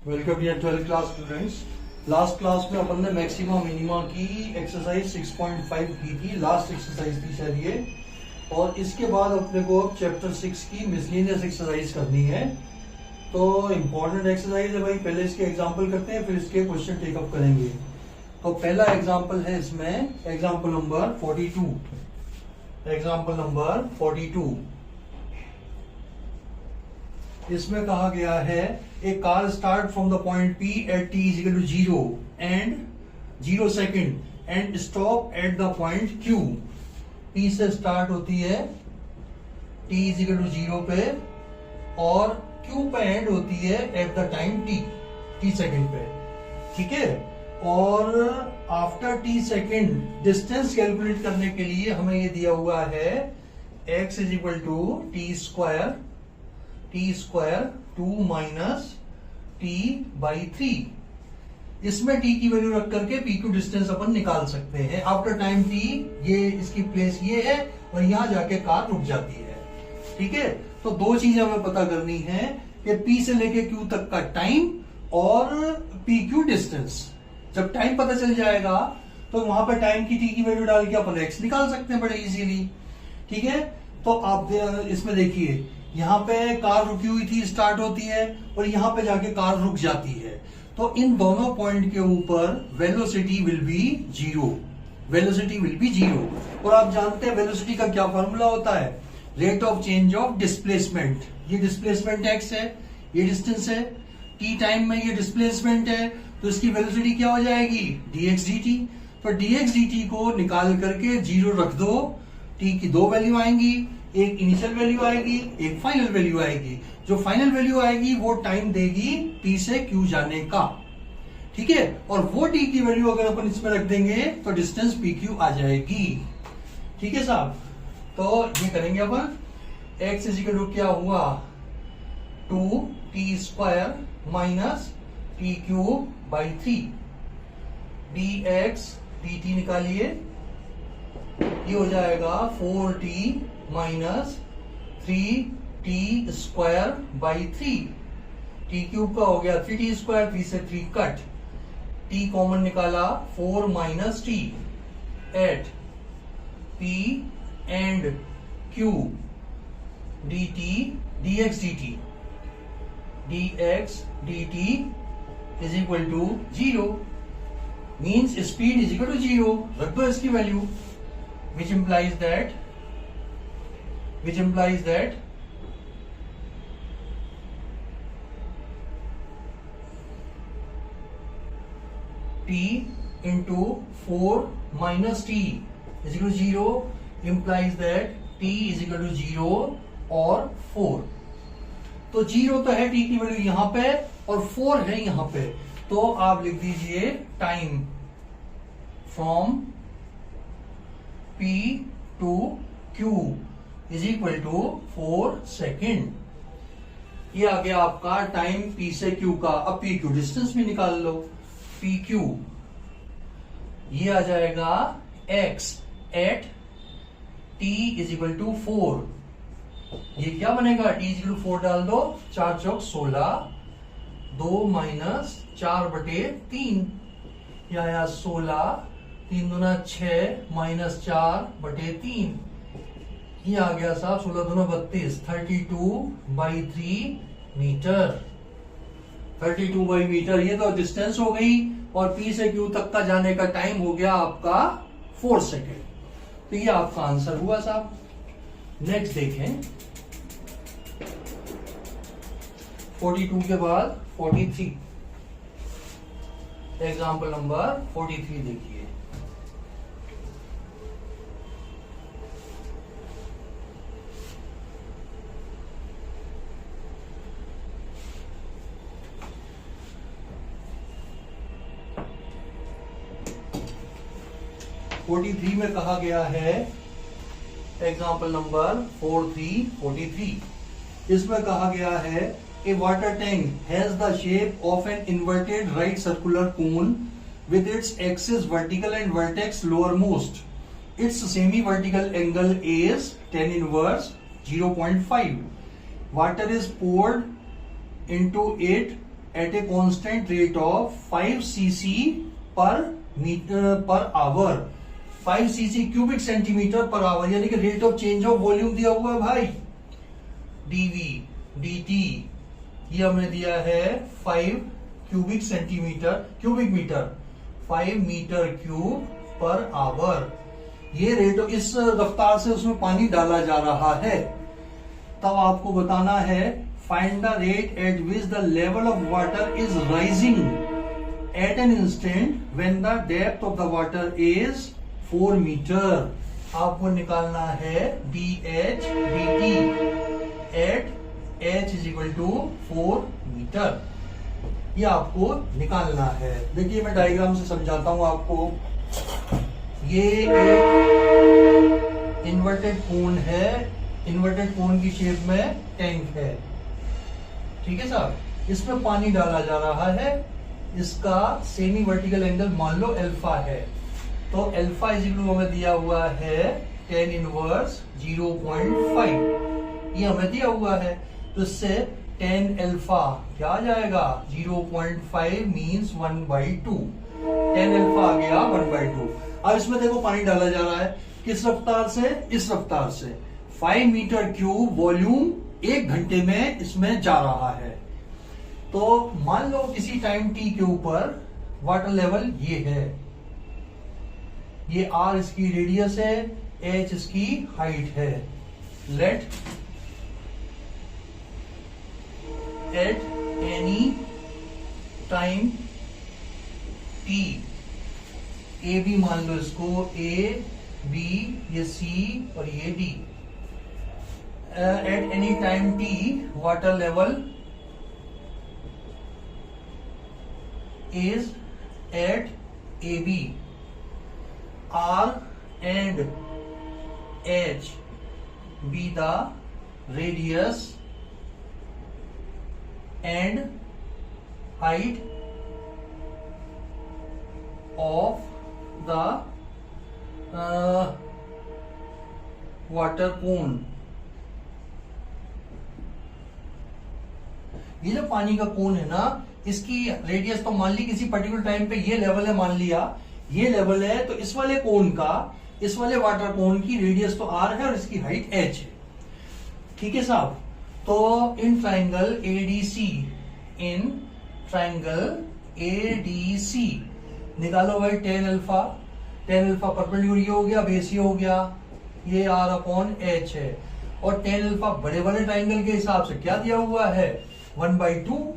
Welcome dear 12th class students. Last class में अपन ने मैक्सिमा मिनिमा की एक्सरसाइज 6.5 की थी, लास्ट एक्सरसाइज थी शायद ये। और इसके बाद अपने को चैप्टर 6 की मिसलेनियस एक्सरसाइज करनी है। तो इम्पोर्टेंट एक्सरसाइज है भाई, पहले इसके एग्जाम्पल करते हैं फिर इसके क्वेश्चन टेकअप करेंगे। तो पहला एग्जाम्पल है इसमें एग्जाम्पल नंबर 42। एग्जाम्पल नंबर 42 इसमें कहा गया है a car start from the point P at t is equal to 0 and 0 second and stop at the point Q। P से स्टार्ट होती है t इज इक्वल टू 0 पे और Q पे एंड होती है at the time t second पे, ठीक है। और after t second distance calculate करने के लिए हमें ये दिया हुआ है x is equal to t square 2 minus t by 3। इसमें t की वैल्यू रख करके p क्यू डिस्टेंस अपन निकाल सकते हैं। आफ्टर टाइम t ये इसकी प्लेस ये है और यहां जाके कार रुक जाती है, ठीक है। तो दो चीजें हमें पता करनी है कि p से लेके q तक का टाइम और p क्यू डिस्टेंस। जब टाइम पता चल जाएगा तो वहां पर टाइम की t की वैल्यू डाल के अपन x निकाल सकते हैं बड़े इजीली, ठीक है। तो आप इसमें देखिए, यहाँ पे कार रुकी हुई थी, स्टार्ट होती है और यहाँ पे जाके कार रुक जाती है। तो इन दोनों पॉइंट के ऊपर velocity will be zero, velocity will be zero. और आप जानते हैं वेलोसिटी का क्या फॉर्मूला होता है, rate of change of displacement. ये डिस्प्लेसमेंट x है, ये डिस्टेंस है, t टाइम में ये डिस्प्लेसमेंट है, तो इसकी वेलोसिटी क्या हो जाएगी dx dt। तो dx dt को निकाल करके जीरो रख दो, t की दो वैल्यू आएंगी, एक इनिशियल वैल्यू आएगी, एक फाइनल वैल्यू आएगी। जो फाइनल वैल्यू आएगी वो टाइम देगी P से Q जाने का, ठीक है। और वो T की वैल्यू अगर अपन इसमें रख देंगे तो डिस्टेंस PQ आ जाएगी, ठीक है साहब। तो ये करेंगे अपन, x इज इक्वल टू क्या हुआ 2t square minus t cube by 3 dx dt निकालिए, ये हो जाएगा 4t minus 3t square by 3। t cube का हो गया 3t स्क्वायर, 3 से 3 कट, t कॉमन निकाला 4 minus t at p and q dt dx dt is equal to 0। Means speed is equal to 0, रख दो इसकी value, which implies that t into 4 minus t is equal to 0 implies that t is equal to 0 और 4। तो 0 तो है t की value यहां पे और 4 है यहां पे, तो आप लिख दीजिए time from P to Q is equal to 4 second. ये आ गया आपका टाइम P से Q का। अब P Q डिस्टेंस भी निकाल लो, P Q ये आ जाएगा x at t is equal to 4। ये क्या बनेगा, t इज इक्वल टू 4 डाल दो, 4 चौक 16, 2 माइनस 4 बटे 3, ये आया 16, 3 दूना 6 माइनस 4 बटे 3, ये आ गया साहब 16 दूना 32, 32 बाई 3 मीटर। 32 बाई मीटर, ये तो डिस्टेंस हो गई और P से Q तक का जाने का टाइम हो गया आपका 4 सेकेंड। तो ये आपका आंसर हुआ साहब। नेक्स्ट देखें, 42 के बाद 43, एग्जाम्पल नंबर 43 देखिए। (43) में कहा गया है एग्जाम्पल नंबर 43। इसमें कहा गया है a water tank has the shape of an inverted right circular cone with its axis vertical and vertex lowermost. Its semi-vertical angle is tan inverse 0.5. Water is poured into it at a constant rate of 5 cc per hour, 5 cc cubic centimetre per hour, यानी कि rate of change of volume दिया हुआ है भाई, dv dt ये हमने दिया है 5 cubic metre 5 metre cube per hour. ये रेट इस रफ्तार से उसमें पानी डाला जा रहा है। तब आपको बताना है find the rate at which the level of water is rising at an instant when the depth of the water is 4 metre. आपको निकालना है dh dt at h is equal to 4 metre. ये आपको निकालना है। देखिए मैं डायग्राम से समझाता हूं आपको। ये एक इन्वर्टेड कोन है, इन्वर्टेड कोन की शेप में टैंक है, ठीक है साहब। इसमें पानी डाला जा रहा है, इसका सेमी वर्टिकल एंगल मान लो अल्फा है, तो अल्फा इज इक्वल टू हमें दिया हुआ है tan इनवर्स 0.5, ये हमें दिया हुआ है। तो इससे tan अल्फा क्या आ जाएगा 0.5 मीन्स 1/2, tan अल्फा आ गया 1/2। अब इसमें देखो पानी डाला जा रहा है किस रफ्तार से, इस रफ्तार से 5 मीटर क्यूब वॉल्यूम 1 घंटे में इसमें जा रहा है। तो मान लो किसी टाइम t के ऊपर वाटर लेवल ये है, ये r इसकी रेडियस है, h इसकी हाइट है। Let at any time t, A B मान लो इसको, ए बी ये सी और ये D. At any time t water level is at A B, R and H be the radius and height of the water cone। ये जो पानी का कोन है ना, इसकी रेडियस तो मान ली किसी पर्टिकुलर टाइम पे ये लेवल है, मान लिया ये लेवल है, तो इस वाले कोन का, इस वाले वाटर कोन की रेडियस तो r है और इसकी हाइट h है, ठीक है साहब। तो in triangle ADC, in triangle ADC निकालो भाई tan अल्फा परपेंडिकुलर ये हो गया, बेस ये हो गया, ये r/h है, और tan अल्फा बड़े बड़े ट्राइंगल के हिसाब से क्या दिया हुआ है 1/2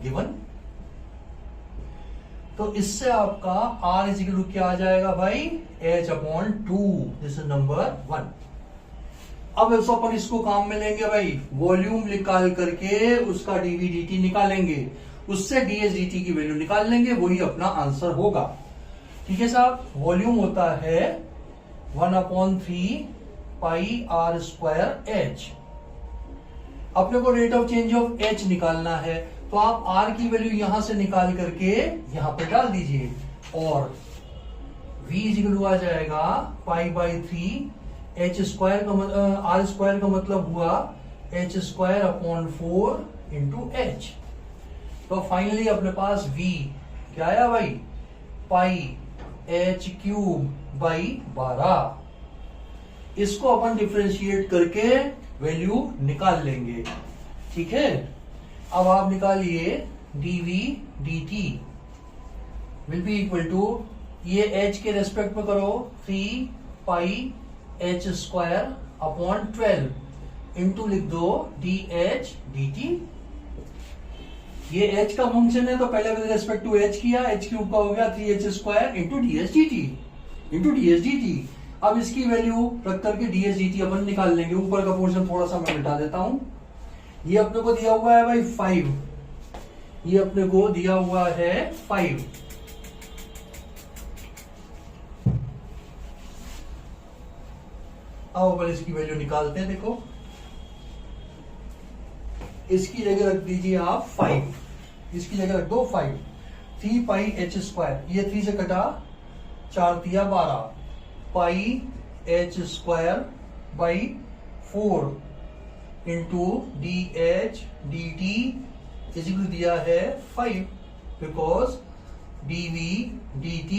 गिवन। तो इससे आपका r इज इक्वल टू क्या आ जाएगा भाई h/2, दिस इज नंबर 1। अब अपन इसको काम में लेंगे भाई, वॉल्यूम निकाल करके उसका dv dt निकालेंगे, उससे ds dt की वैल्यू निकाल लेंगे, वही अपना आंसर होगा, ठीक है साहब। वॉल्यूम होता है 1/3 पाई r² h। अपने को rate of change of h निकालना है, तो आप r की वैल्यू यहां से निकाल करके यहां पे डाल दीजिए, और v इज इक्वल टू आ जाएगा π/3 h² का r² का मतलब हुआ h²/4 इंटू h। तो फाइनली अपने पास v क्या आया भाई πh³/12। इसको अपन डिफरेंशिएट करके वैल्यू निकाल लेंगे, ठीक है। अब आप निकालिए dv dt will be equal to, ये h के रेस्पेक्ट में करो 3 πh²/12 इंटू लिख दो dh dt। ये h का फंक्शन है तो पहले विद रेस्पेक्ट टू h किया, h³ का हो गया 3h² इंटू ds dt। अब इसकी वैल्यू रख करके ds dt अपन निकाल लेंगे। ऊपर का पोर्शन थोड़ा सा मैं मिटा देता हूं। ये अपने को दिया हुआ है भाई 5, ये अपने को दिया हुआ है 5। अब अपन इसकी वैल्यू निकालते हैं। देखो इसकी जगह रख दीजिए आप 5, इसकी जगह रख दो 5। 3 πh², ये 3 से कटा 4 तिया 12 πh²/4 into dh dt is equal दिया है 5 बिकॉज dv dt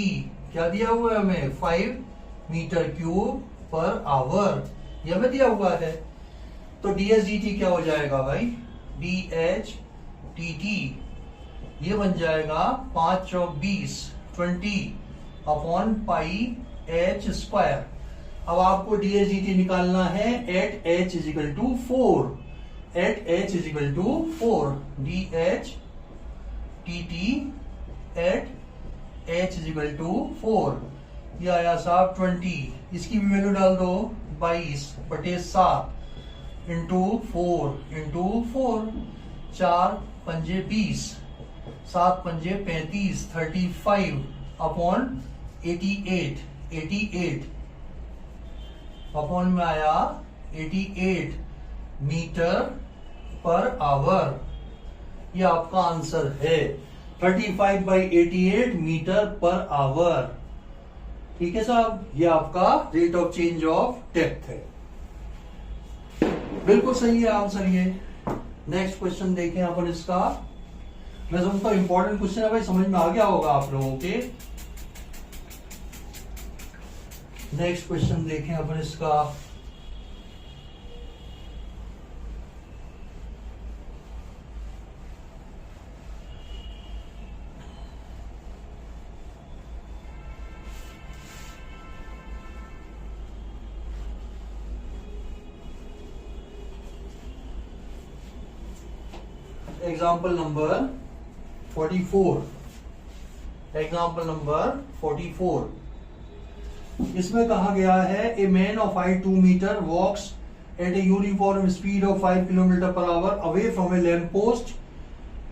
क्या दिया हुआ है हमें 5 मीटर क्यूब पर आवर, यह हमें दिया हुआ है। तो ds dt क्या हो जाएगा भाई, dh dt ये बन जाएगा 5 चौक 20 अपॉन पाई h स्क्वायर। अब आपको ds dt निकालना है at h is equal to 4, at h is equal to 4 dh dt at h is equal to 4। ये आया साहब 20, इसकी भी वैल्यू डाल दो 22/7 इंटू 4 4 पंजे 20 7 पंजे 35 35 अपॉन 88 अपॉन में आया 88 मीटर पर आवर। ये आपका आंसर है 35/88 मीटर पर आवर। ठीक है साहब, ये आपका rate of change of depth है। बिल्कुल सही है आंसर ये। नेक्स्ट क्वेश्चन देखें अपन इसका। मैं समझता हूं इंपॉर्टेंट क्वेश्चन है भाई, समझ में आ गया होगा आप लोगों के। नेक्स्ट क्वेश्चन देखें अपन इसका। Example number 44। एग्जाम्पल नंबर 44, इसमें कहा गया है a man of height 2 metre walks at a uniform speed of 5 kilometre per hour away from a lamp post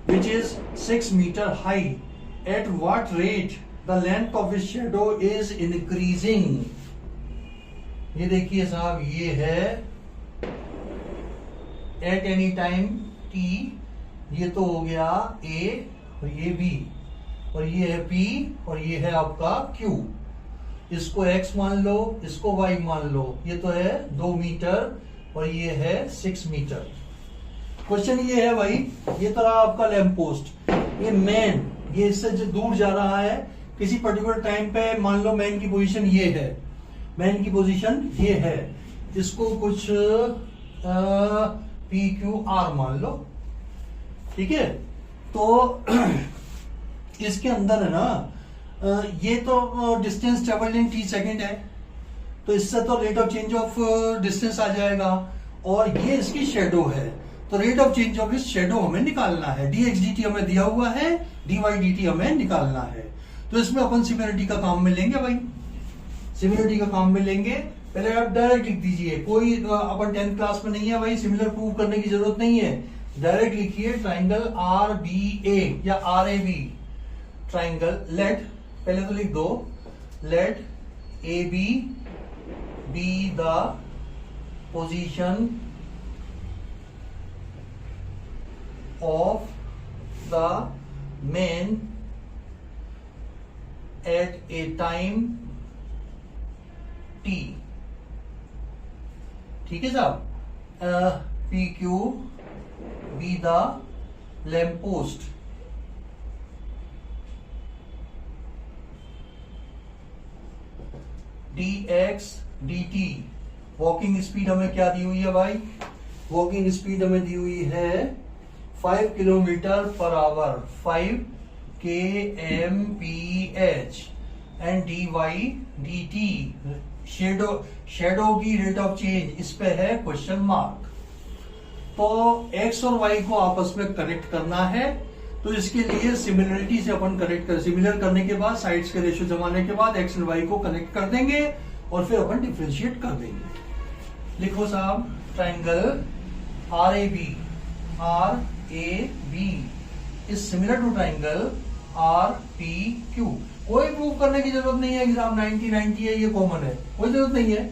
which is 6 metre high. At what rate the length of his shadow is increasing. ये देखिए साहब, ये है eight any time t, ये तो हो गया A और ये B और ये है P और ये है आपका Q। इसको X मान लो, इसको Y मान लो। ये तो है 2 मीटर और ये है 6 मीटर। क्वेश्चन ये है भाई, ये तो रहा आपका लैंप पोस्ट, ये मैन ये इससे जो दूर जा रहा है किसी पर्टिकुलर टाइम पे, मान लो मैन की पोजीशन ये है, मैन की पोजीशन ये है, इसको कुछ PQR मान लो। ठीक है, तो इसके अंदर है ना, ये तो distance travelled in t second है, तो इससे तो rate of change of distance आ जाएगा। और ये इसकी शेडो है, तो रेट ऑफ चेंज ऑफ इस शेडो हमें निकालना है। dx dt हमें दिया हुआ है, dy dt हमें निकालना है। तो इसमें अपन सिमिलरिटी का काम में लेंगे भाई, सिमिलरिटी का काम में लेंगे। पहले आप डायरेक्ट लिख दीजिए, कोई अपन 10th क्लास में नहीं है भाई, सिमिलर प्रूव करने की जरूरत नहीं है। डायरेक्ट लिखिए ट्राइंगल RBA या RAB ट्राइंगल। लेट, पहले तो लिख दो, late AB be the position of the man at a time t। ठीक है साहब, PQ be the lamp post, dx dt walking speed हमें क्या दी हुई है भाई, वॉकिंग स्पीड हमें दी हुई है 5 kilometre per hour, 5 kmph। And dy dt shadow की रेट ऑफ चेंज, इस पे है क्वेश्चन मार्क। तो x और y को आपस में कनेक्ट करना है, तो इसके लिए सिमिलरिटी से अपन कनेक्ट कर, सिमिलर करने के बाद साइड्स के रेशियो जमाने के बाद x और y को कनेक्ट कर देंगे और फिर अपन डिफरेंशिएट कर देंगे। लिखो साहब, triangle RAB is similar to triangle RPQ। कोई प्रूव करने की जरूरत नहीं है, एग्जाम 90 है, ये कॉमन है, कोई जरूरत नहीं है।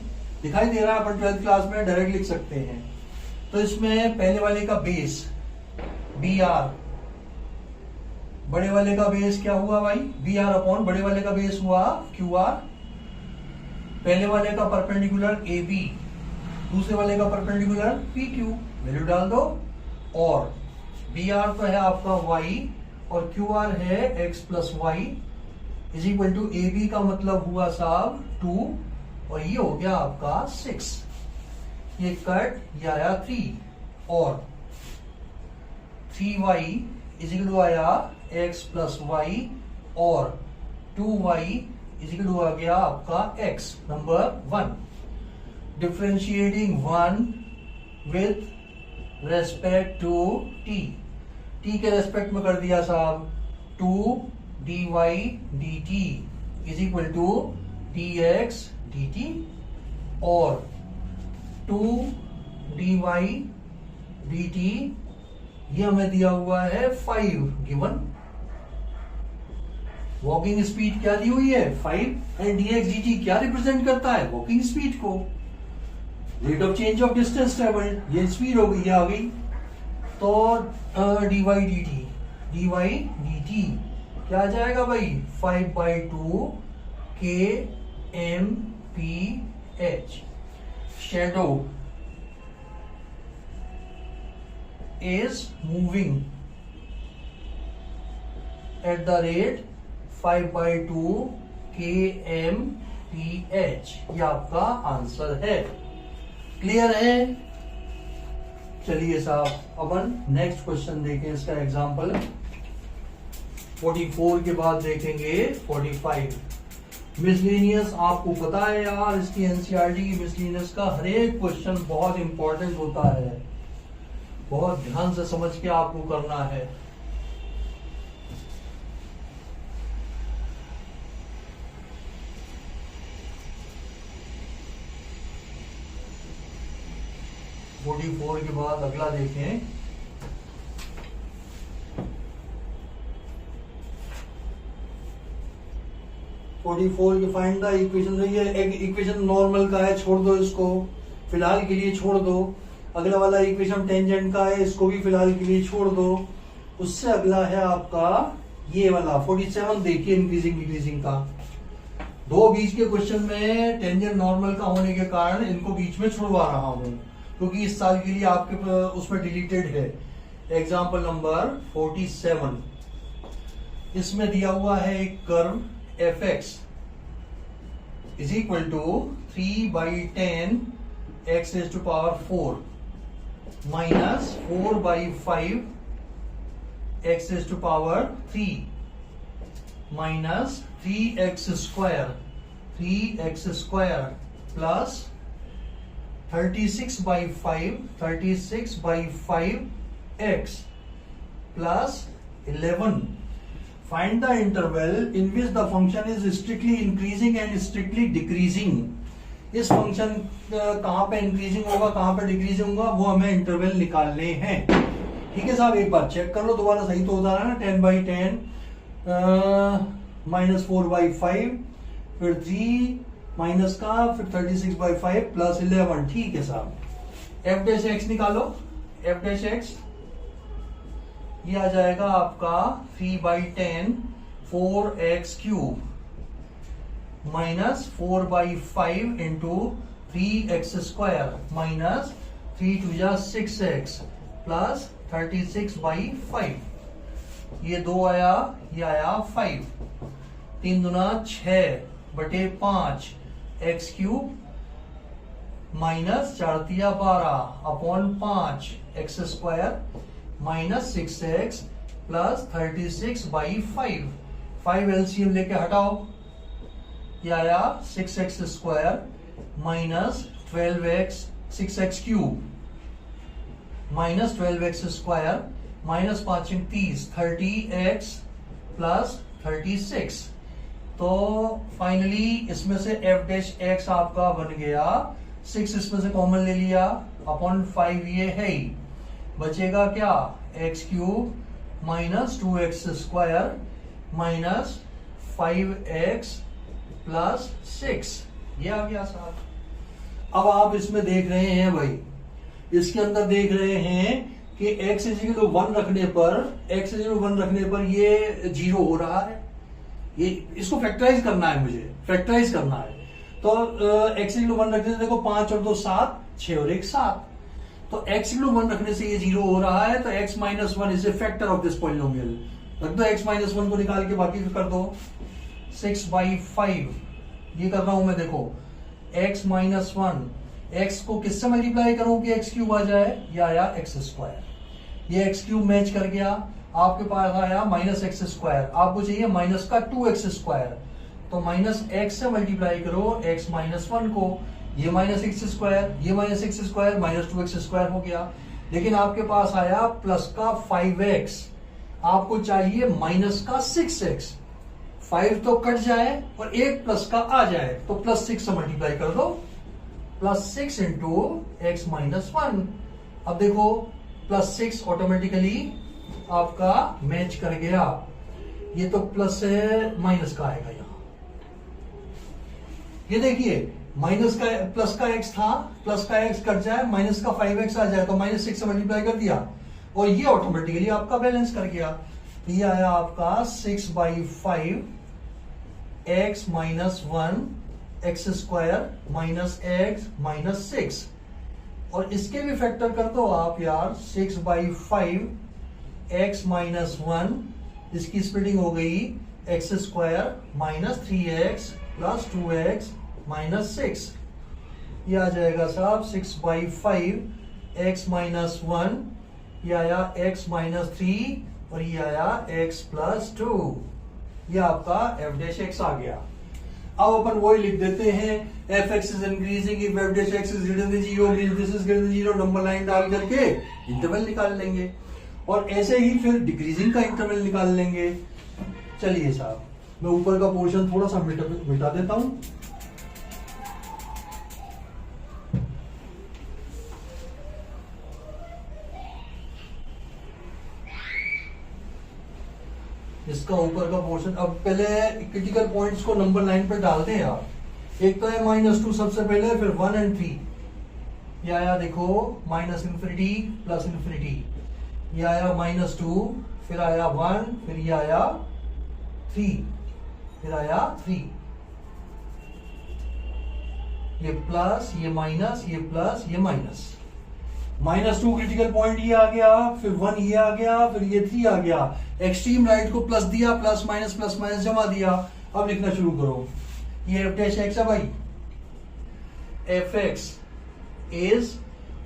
दिखाई दे रहा है, अपन 12th क्लास में डायरेक्ट लिख सकते हैं। तो इसमें पहले वाले का बेस BR, बड़े वाले का बेस क्या हुआ भाई, BR अपॉन बड़े वाले का बेस हुआ QR। पहले वाले का परपेंडिकुलर AB, दूसरे वाले का परपेंडिकुलर PQ, वैल्यू डाल दो। और बी आर तो है आपका y और क्यू आर है x plus y is equal to A B का मतलब हुआ साहब 2 और ये हो गया आपका 6, ये कट ये आया 3 और 3y इज इक्वल टू आया x प्लस वाई और 2y इज इक्वल टू आ गया आपका x number 1। Differentiating 1 with respect to t, t के रेस्पेक्ट में कर दिया साहब 2 dy dt is equal to dx dt और 2 dy dt ये हमें दिया हुआ है 5 गिवन। वॉकिंग स्पीड क्या दी हुई है 5 एंड dx dt क्या रिप्रेजेंट करता है वॉकिंग स्पीड को, rate of change of distance travel, ये स्पीड हो गई ये आ गई। तो dy dt क्या आ जाएगा भाई 5/2 kmph। Shadow is moving at the rate 5/2 kmph, ये आपका आंसर है। क्लियर है? चलिए साहब अपन नेक्स्ट क्वेश्चन देखें, इसका एग्जांपल 44 के बाद देखेंगे 45। मिसलेनियस आपको पता है यार, इसकी एनसीईआरटी की मिसलेनियस का हर एक क्वेश्चन बहुत इंपॉर्टेंट होता है, बहुत ध्यान से समझ के आपको करना है। फोर्टी 44 के बाद अगला देखें, के फाइंड द इक्वेशन। ये एक इक्वेशन नॉर्मल का है, छोड़ दो इसको फिलहाल के लिए, छोड़ दो। अगला वाला इक्वेशन टेंजेंट का है, इसको भी फिलहाल के लिए छोड़ दो। उससे अगला है आपका ये वाला 47, देखिए इंक्रीजिंग डिक्रीजिंग का। दो बीच के क्वेश्चन में टेंजेंट नॉर्मल का होने के कारण इनको बीच में छुड़वा रहा हूं, क्योंकि इस साल के लिए आपके उसमें डिलीटेड है। एग्जाम्पल नंबर 47, इसमें दिया हुआ है एक curve fx is equal to 3/10 x raised to power 4 minus 4/5 x raised to power 3 minus 3x square plus 36/5 x plus 11. Find the interval in which the function is strictly increasing and strictly decreasing. इस function कहां पे increasing होगा कहां पे decreasing होगा वो हमें interval निकालने हैं। ठीक है साहब, एक बार चेक कर लो दोबारा, सही तो होता है ना। 10/10 माइनस 4/5 फिर 3 माइनस का फिर 36/5 प्लस 11। ठीक है साहब, f डैश x निकालो। f डैश x ये आ जाएगा आपका 3/10 4x³ minus 4/5 into 3x² minus 3 × 6x plus 36/5। ये 2 आया, ये आया 5। 3 दूना 6/5 x³ minus 4 × 12 upon 5 x² minus 6x plus 36/5। 5 LCM लेके हटाओ, ये आया 6x² minus 12x 6x³ minus 12x² minus 5 × 30 30x plus 36। तो फाइनली इसमें से f डैश x आपका बन गया 6, इसमें से कॉमन ले लिया अपॉन 5, ये है ही। बचेगा क्या x³ minus 2x² minus 5x plus 6, ये आ गया साथ। अब आप इसमें देख रहे हैं भाई, इसके अंदर देख रहे हैं कि x = 1 रखने पर ये 0 हो रहा है। ये इसको फैक्टराइज करना है, मुझे फैक्टराइज करना है। तो x = 1 रखने से देखो 5 और 2 7, 6 और 1 7। तो x इक्वल 1 रखने से ये 0 हो रहा है, तो x minus 1 is a factor of this polynomial. रख दो x माइनस 1 को निकाल के बाकी को कर दो। 6/5 ये कर रहा हूं मैं, देखो x माइनस 1, x को किससे मल्टीप्लाई करूं कि x क्यूब आ जाए, या आया x स्क्वायर। ये x क्यूब मैच कर गया, आपके पास आया माइनस एक्स स्क्वायर। आपको चाहिए माइनस का 2x स्क्वायर, तो माइनस एक्स से मल्टीप्लाई करो x माइनस 1 को, ये माइनस एक्स स्क्वायर, ये minus x square, minus 2x square हो गया। लेकिन आपके पास आया प्लस का 5x, आपको चाहिए माइनस का 6x। 5 तो कट जाए और एक प्लस का आ जाए, तो प्लस 6 से मल्टीप्लाई कर दो, प्लस 6 इंटू एक्स माइनस 1। अब देखो प्लस 6 ऑटोमेटिकली आपका मैच कर गया, ये तो प्लस है माइनस का आएगा यहां। ये देखिए माइनस का प्लस का x था, प्लस का x कट जाए, माइनस का 5x आ जाए, तो माइनस 6 से मल्टीप्लाई कर दिया और ये ऑटोमेटिकली आपका बैलेंस कर गया। तो ये आया आपका 6/5 x minus 1 x square minus x minus 6, और इसके भी फैक्टर कर दो आप यार। 6/5 x माइनस 1, इसकी स्प्लिटिंग हो गई x square minus 3x plus 2x minus 6, ये आ जाएगा साहब 6/5 x माइनस 1, ये आया x माइनस 3 और ये आया x प्लस 2, ये आपका f डैश x आ गया। अब अपन वही लिख देते हैं, F x is increasing if F dash x is greater than 0, this is greater than 0, number line डाल करके इंटरवल निकाल लेंगे, और ऐसे ही फिर डिक्रीजिंग का इंटरवल निकाल लेंगे। चलिए साहब, मैं ऊपर का पोर्शन थोड़ा सा मिटा देता हूं। इसका ऊपर का पोर्शन, अब पहले क्रिटिकल पॉइंट्स को नंबर लाइन पर डालते हैं आप। एक तो है -2 सबसे पहले, फिर 1 और 3, ये आया देखो माइनस इन्फिनिटी प्लस इन्फिनिटी, ये आया -2, फिर आया 1, फिर ये आया 3, फिर आया 3, ये प्लस, ये माइनस, ये प्लस, ये माइनस। -2 क्रिटिकल पॉइंट ये आ गया, फिर 1 ये आ गया, फिर ये 3 आ गया। एक्सट्रीम राइट को प्लस दिया, प्लस माइनस जमा दिया। अब लिखना शुरू करो, ये एफ डैश एक्स है भाई, F x is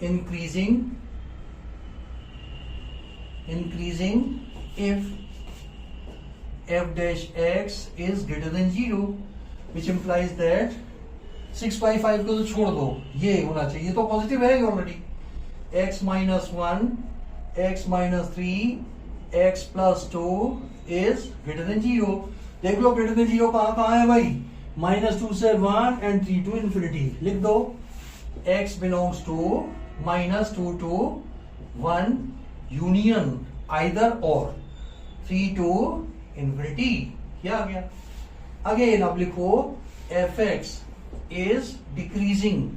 increasing if f dash x is greater than 0, which implies that 6/5 को तो छोड़ दो, ये होना चाहिए, तो पॉजिटिव है already. x minus 1, x minus 3, x plus 2 is greater than 0। देख लो ग्रेटर देन 0 कहां है भाई, -2 से 1 एंड 3 टू इन्फिनिटी। लिख दो x belongs to -2 to 1 union either और 3 टू इन्फिनिटी, क्या आ गया। अगेन अब लिखो F x is decreasing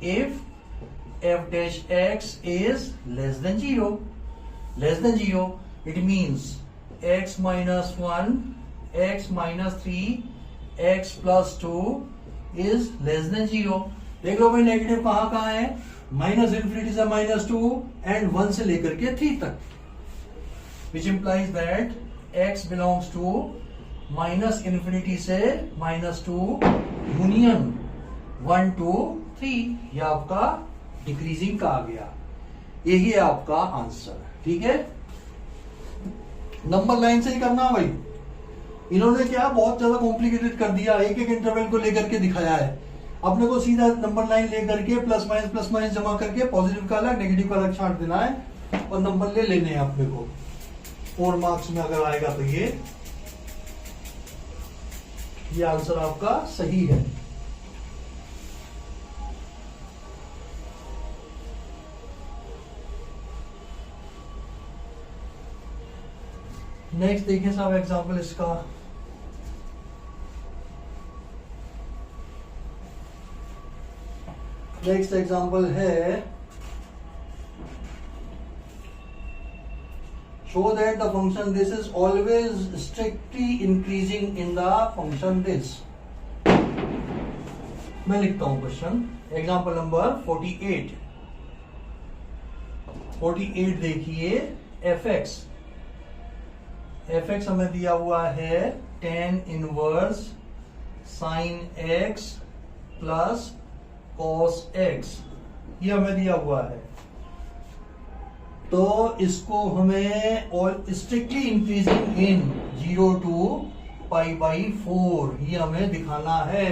if f dash x is less than 0. It means x minus 1, x minus 3, x plus 2 is less than 0. देख लो भाई negative कहां है, minus infinity से -2 एंड 1 से लेकर के 3 तक, which implies that x belongs to minus infinity से -2 यूनियन 1 to 3, यह आपका डिक्रीजिंग का आ गया। यही है आपका आंसर, ठीक है। नंबर लाइन से ही करना भाई, इन्होंने क्या बहुत ज्यादा कॉम्प्लिकेटेड कर दिया, एक एक इंटरवल को लेकर के दिखाया है। अपने को सीधा नंबर लाइन लेकर के प्लस माइनस जमा करके पॉजिटिव का अलग नेगेटिव का अलग छांट देना है और नंबर ले लेने हैं अपने को। 4 मार्क्स में अगर आएगा तो ये आंसर आपका सही है। नेक्स्ट देखिए साहब एग्जांपल इसका, नेक्स्ट एग्जांपल है show that the function this is always strictly increasing in the function this। मैं लिखता हूं क्वेश्चन, एग्जाम्पल नंबर 48। 48 देखिए, एफ एक्स हमें दिया हुआ है tan inverse sine x plus cos x, ये हमें दिया हुआ है। तो इसको हमें और स्ट्रिक्टली इंक्रीजिंग इन 0 to π/4 ये हमें दिखाना है।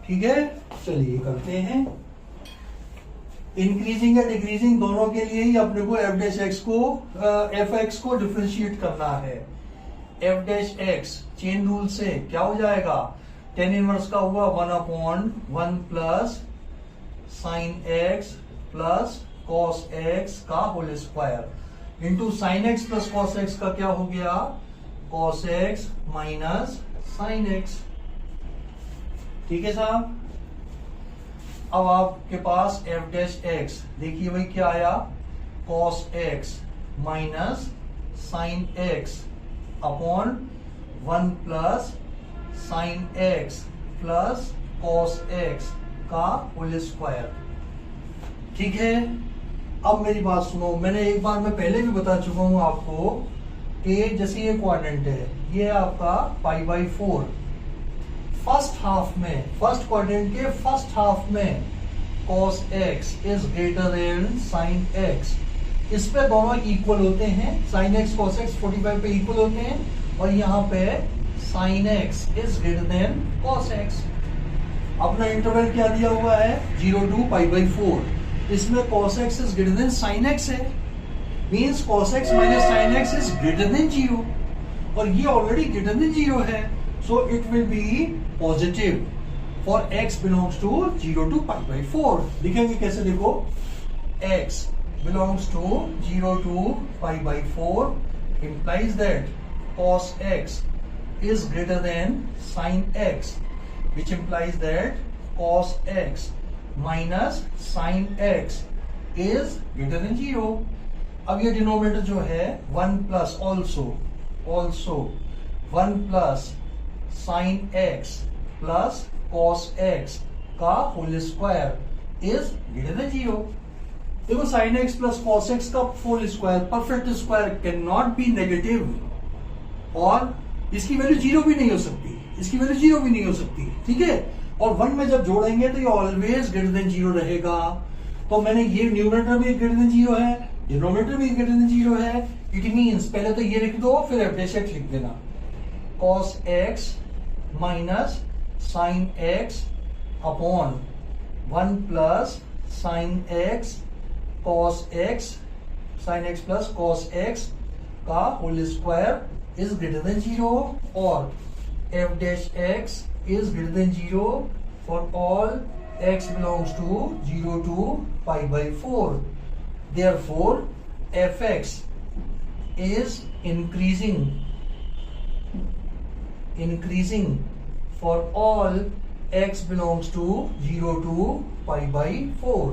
ठीक है, चलिए करते हैं। इंक्रीजिंग या डिक्रीजिंग दोनों के लिए ही अपने को एफ एक्स को डिफरेंशिएट करना है। F dash x chain rule से क्या हो जाएगा, tan इनवर्स का हुआ 1/1 plus sine x plus cos x का whole square into sine x plus cos x का क्या हो गया, cos x minus sine x. ठीक है साहब, अब आपके पास एफ डैश एक्स देखिए भाई क्या आया, cos x minus sine x upon 1 plus sine x plus cos x का होल स्क्वायर। ठीक है, अब मेरी बात सुनो, मैंने एक बार मैं पहले भी बता चुका हूं आपको कि जैसे ये क्वाड्रेंट है, ये आपका π/4 फर्स्ट हाफ में, फर्स्ट क्वाड्रेंट के फर्स्ट हाफ में cos x is greater then sin x, इस पे दोनों इक्वल होते हैं, sin x cos x 45 पे इक्वल होते हैं, और यहाँ पे sin x is greater then cos x। अपना इंटरवल क्या दिया हुआ है, 0 to π/4, इसमें cos x is greater then sin x है, means cos x minus sin x is greater than 0, और ये ऑलरेडी ग्रेटर देन 0 है, so it will be positive for x belongs to 0 to π/4। लिखेंगे कैसे, देखो x belongs to 0 to π/4 implies that cos x is greater than sin x, which implies that cos x minus sin x is greater than 0। अब ये denominator जो है 1 plus also 1 plus sine x plus cos x का whole square is greater than 0। देखो sine x plus cos x का whole square, perfect square can not be negative, और इसकी value 0 भी नहीं हो सकती, इसकी वैल्यू 0 भी नहीं हो सकती। ठीक है, और 1 में जब जोड़ेंगे तो ये ऑलवेज ग्रेटर देन 0 रहेगा। तो मैंने ये न्यूमरेटर भी ग्रेटर देन 0 है, डिनोमिनेटर भी ग्रेटर देन 0 है, इट मीन्स पहले तो ये लिख दो, फिर एफ डैश एक्स लिख देना, cos x minus sine x upon 1 plus sine x cos x, sine x plus cos x का whole square is greater than 0, और f dash x is greater than 0 for all x belongs to 0 to π/4। Therefore fx is increasing for all x belongs to 0 to π/4।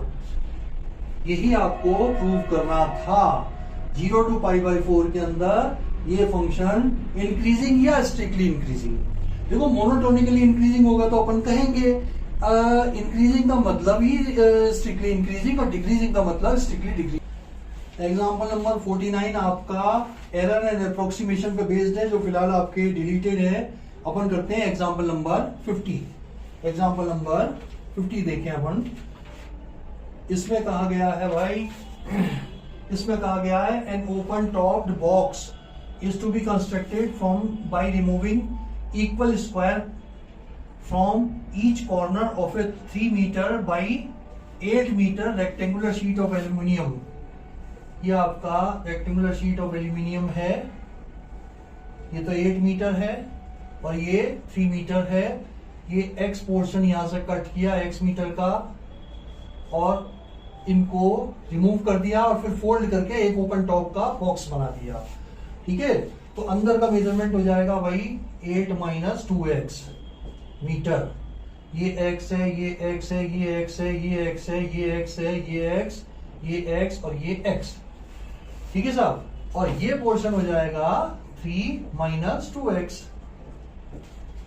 यही आपको prove करना था। 0 to π/4 के अंदर ये function increasing या strictly increasing, देखो मोनोटोनिकली इंक्रीजिंग होगा तो अपन कहेंगे इंक्रीजिंग का मतलब ही स्ट्रिक्टली इंक्रीजिंग, और डिक्रीजिंग का मतलब स्ट्रिक्टली डिक्रीजिंग। एग्जाम्पल नंबर 49 आपका एरर एंड अप्रोक्सीमेशन पे बेस्ड है, जो फिलहाल आपके डिलीटेड है। अपन करते हैं एग्जाम्पल नंबर 50। एग्जाम्पल नंबर 50 देखें अपन, इसमें कहा गया है भाई, इसमें कहा गया है an open topped box is to be constructed from by removing equal square from each corner of a 3 metre by 8 metre rectangular sheet of aluminium. ये आपका रेक्टेंगुलर शीट ऑफ एल्यूमिनियम है, ये तो 8 मीटर है और ये 3 मीटर है। ये x पोर्शन यहां से कट किया x मीटर का, और इनको रिमूव कर दिया और फिर फोल्ड करके एक ओपन टॉप का बॉक्स बना दिया। ठीक है, तो अंदर का मेजरमेंट हो जाएगा भाई 8 माइनस 2x मीटर। ये x है, ये x है, ये x है, ये x है, ये x है, ये x, ये x और ये x। ठीक है साहब, और ये पोर्शन हो जाएगा 3 माइनस 2x।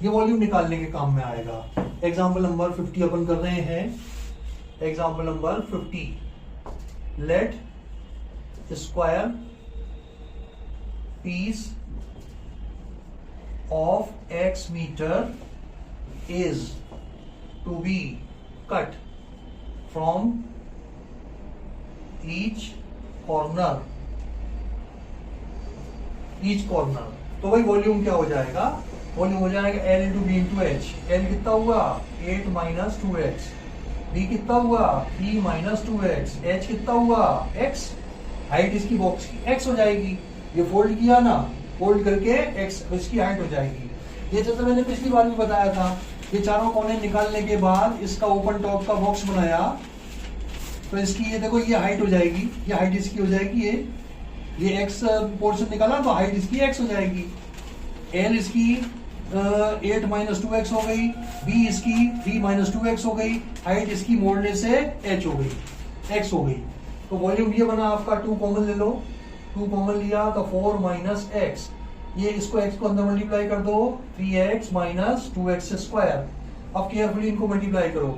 ये वॉल्यूम निकालने के काम में आएगा। एग्जाम्पल नंबर 50 अपन कर रहे हैं। Example number 50, let square piece of x metre is to be cut from each corner। तो भाई वॉल्यूम क्या हो जाएगा, वॉल्यूम हो जाएगा L into B into H. L कितना हुआ 8 माइनस 2x, B कितना हुआ 3 माइनस 2x, H कितना हुआ x, हाइट इसकी बॉक्स की x हो जाएगी। ये फोल्ड किया ना, फोल्ड करके x इसकी हाइट हो जाएगी। ये जैसे मैंने पिछली बार भी बताया था, ये चारों कोने निकालने के बाद इसका ओपन टॉप का बॉक्स बनाया, तो इसकी ये देखो ये हाइट हो जाएगी, ये हाइट इसकी हो जाएगी, ये x पोर्शन निकाला तो हाइट इसकी x हो जाएगी। L इसकी 8 माइनस 2x हो गई, B इसकी 3 माइनस 2x हो गई, हाइट इसकी मोड़ने से h हो गई, x हो गई। तो वॉल्यूम ये बना आपका, 2 कॉमन ले लो, 2 कॉमन लिया तो 4 माइनस x, ये इसको x को अंदर मल्टीप्लाई कर दो 3x माइनस 2x स्क्वायर। अब केयरफुली इनको मल्टीप्लाई करो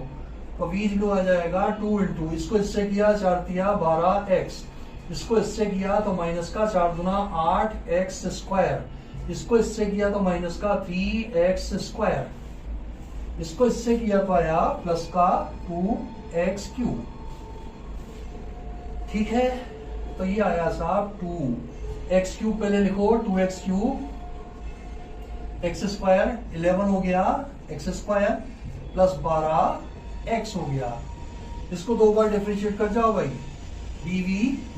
तो बीच लो आ जाएगा 2 इंटू, इसको इससे किया 4 दिया 12x, इसको इससे किया तो माइनस का 4 दूना 8x स्क्वायर, इसको इससे किया तो माइनस का 3x स्क्वायर, इसको इससे किया तो आया प्लस का 2x क्यूब। ठीक है, तो ये आया साहब 2x क्यूब, पहले लिखो 2x क्यूब, x स्क्वायर 11 हो गया x स्क्वायर प्लस 12x हो गया। इसको 2 बार डिफरेंशिएट कर जाओ भाई, dv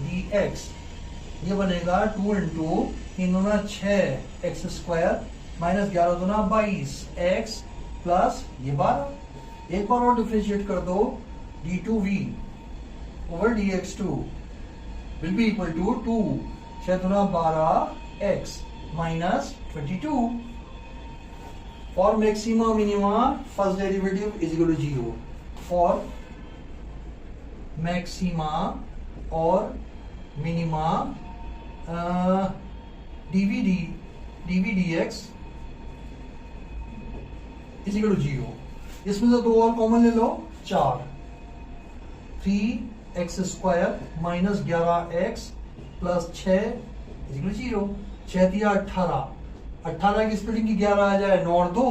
dx, ये बनेगा 2 इंटू 3 दूना 6x स्क्वायर माइनस 11 दूना 22x प्लस ये 12। एक बार और डिफरेंशिएट कर दो, d2v over dx2 will be equal to 2 6 दूना 12x minus 22। For maxima minima first derivative is equal to 0। For maxima और minima dv dx is equal to 0। इसमें से 2 और कॉमन ले लो, 4, 3x square minus 11x plus 6 is equal to 0। 6 दिया 18, 18 की splitting की 11 आ जाए 9 और 2,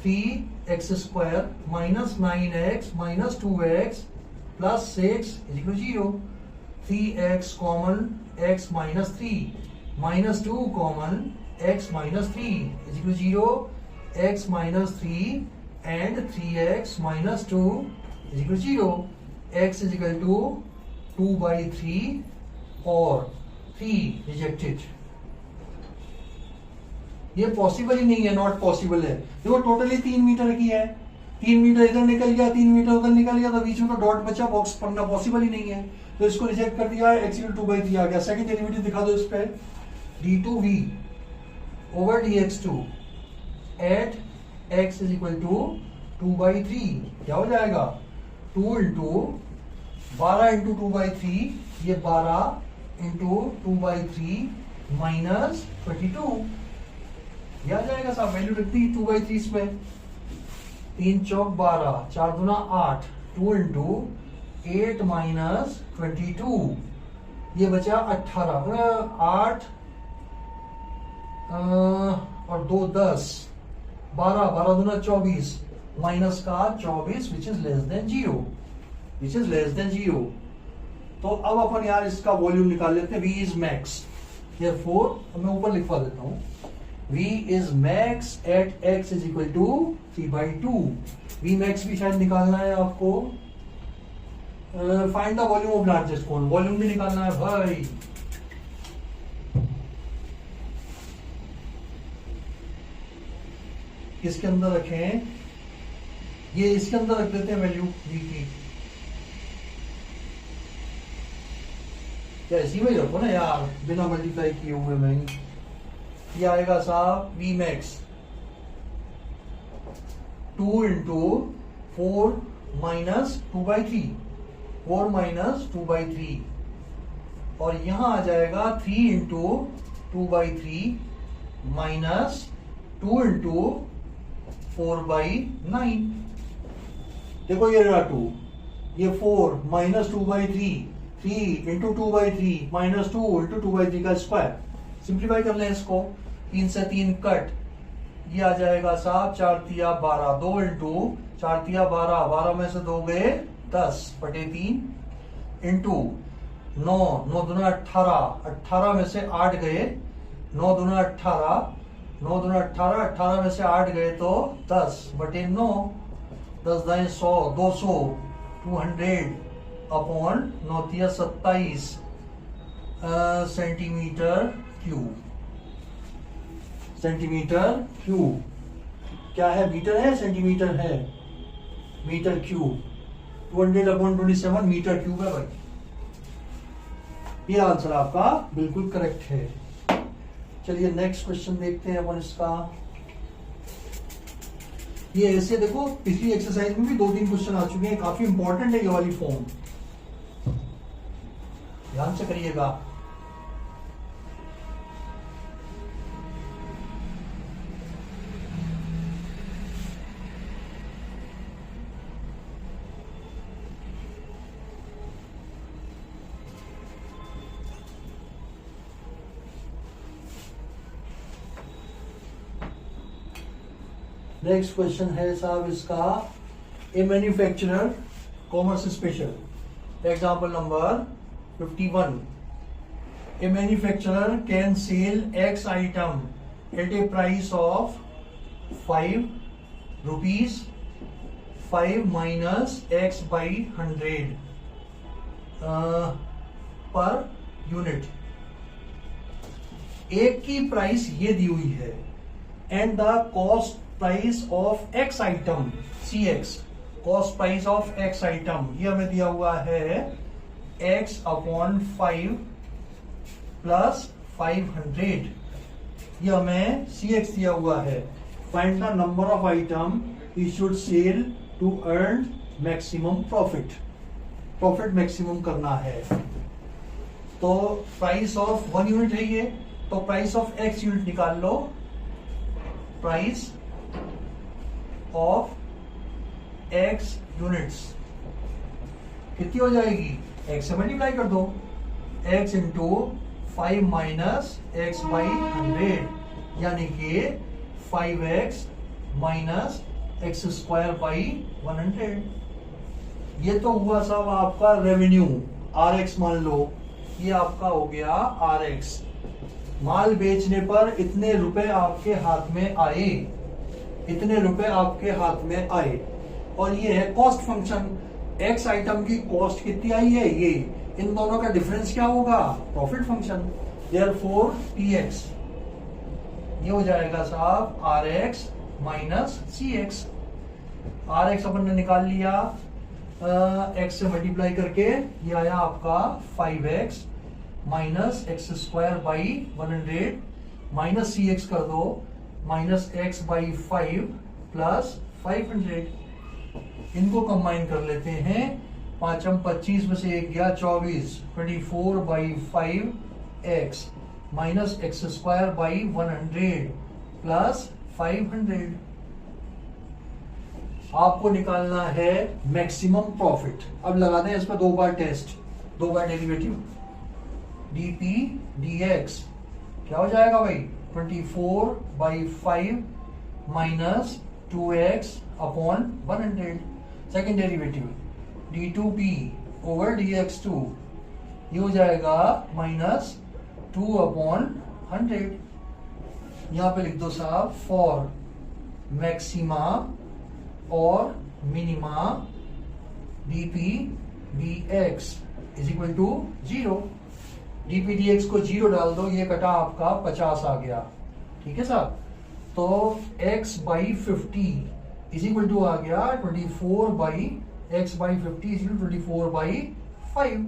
3x square minus 9x minus 2x plus 6 is equal to 0। 3x common x minus 3 minus 2 common x minus 3 is equal to 0। x minus 3 and 3x minus 2 is equal to 0। x is equal to 2/3 और 3 rejected. ये possible ही नहीं है, not possible है। देखो totally 3 metre की है, 3 metre इधर निकल गया, 3 मीटर उधर निकल गया, तो बीच में तो डॉट बचा, बॉक्स पढ़ना पॉसिबल ही नहीं है, तो इसको रिजेक्ट कर दिया। x इक्वल 2/3 आ गया। सेकंड डेरिवेटिव दिखा दो इस पे, d2v over dx2 at x is equal to 2/3 क्या हो जाएगा 2 इंटू 12 इंटू 2/3, ये 12 इंटू 2/3 माइनस 22, ये आ जाएगा साहब। वैल्यू रखती 2/3 में, 3 चौक 12, 4 दूना 8, 2 इंटू 8 माइनस 22, ये बचा 18, 8 और 2 10, 12, 12 दूना 24 माइनस का 24 विच is less than 0, which is less than 0। तो अब अपन यार इसका वॉल्यूम निकाल लेते हैं। v इज मैक्स, देयरफॉर मैं ऊपर लिखवा देता हूं, v is max at x is equal to 3/2। v max भी शायद निकालना है आपको। Find the volume of largest cone, volume भी निकालना है भाई। किसके अंदर रखें, ये इसके अंदर रख देते हैं वैल्यू v की। क्या इसी में ही रखो ना यार, बिना मल्टीप्लाई किए हुए में। ये आएगा साहब v max 2 into 4 minus 2/3, 4 minus 2/3, और यहां आ जाएगा 3 इंटू 2/3 माइनस 2 इंटू 4/9। देखो ये रहा 2, ये 4 माइनस 2/3, 3 इंटू 2/3 माइनस 2 इंटू 2/3 का स्क्वायर। सिंप्लीफाई कर लें इसको, 3 से 3 कट, ये आ जाएगा साहब 4 तिया 12, 2 इंटू 4 तिया 12, 12 में से 2 गए 10/3 इंटू 9, 9 दूना 18, 18 में से 8 गए, 9 दूना 18, 9 दूना 18, 18 में से 8 गए तो 10/9, 10 दाएं 100, 200, 200 अपॉन 9 तिया 27 सेंटीमीटर क्यूब। सेंटीमीटर क्यूब क्या है, मीटर है सेंटीमीटर है, मीटर क्यूब। 200/27 मीटर क्यूब है भाई। ये आंसर आपका बिल्कुल करेक्ट है। चलिए नेक्स्ट क्वेश्चन देखते हैं अपन इसका। ये ऐसे देखो, पिछली एक्सरसाइज में भी 2-3 क्वेश्चन आ चुके हैं, काफी इंपॉर्टेंट है ये वाली फॉर्म, ध्यान से करिएगा। नेक्स्ट क्वेश्चन है साहब इसका, a manufacturer commerce special, example number 51। A manufacturer can sell x item at a price of 5 rupees, 5 minus x by 100 per unit. एक की प्राइस ये दी हुई है, and the cost price of x item CX, cost price of x item ये हमें दिया हुआ है x/5 प्लस 500, ये हमें CX दिया हुआ है। Find the number of item he should sell to earn maximum profit, profit maximum करना है। तो प्राइस ऑफ 1 यूनिट है ये, तो प्राइस ऑफ x यूनिट निकाल लो, प्राइस ऑफ x यूनिट्स कितनी हो जाएगी, x से मल्टीप्लाई कर दो, x into 5 minus x by 100, यानी कि 5x minus x square by 100। ये तो हुआ साहब आपका रेवेन्यू, RX मान लो, ये आपका हो गया RX। माल बेचने पर इतने रुपए आपके हाथ में आए, इतने रुपए आपके हाथ में आए। और ये है कॉस्ट फंक्शन, एक्स आइटम की कॉस्ट कितनी आई है, ये इन दोनों का डिफरेंस क्या होगा, प्रॉफिट फंक्शन। देयरफॉर TX ये हो जाएगा साहब RX माइनस CX। RX अपन ने निकाल लिया, x से मल्टीप्लाई करके ये आया आपका 5x minus x square by 100 minus CX कर दो, माइनस x बाई 5 प्लस 500। इनको कंबाइन कर लेते हैं, 5×25 में से 1 गया 24, 24/5x minus x square by 100 plus 500। आपको निकालना है मैक्सिमम प्रॉफिट। अब लगा दें इस पर 2 बार टेस्ट, 2 बार डेरिवेटिव, dp dx क्या हो जाएगा भाई, 24/5 minus 2x upon 100। Second derivative d2p over dx2 ये हो जाएगा माइनस 2/100। यहां पे लिख दो साहब, फॉर मैक्सिमा और minima dp dx is equal to 0। dp dx को 0 डाल दो, ये कटा आपका 50 आ गया, ठीक है साहब। तो x/50 इज इक्वल टू आ गया 24/x/50 इज इक्वल 24/5।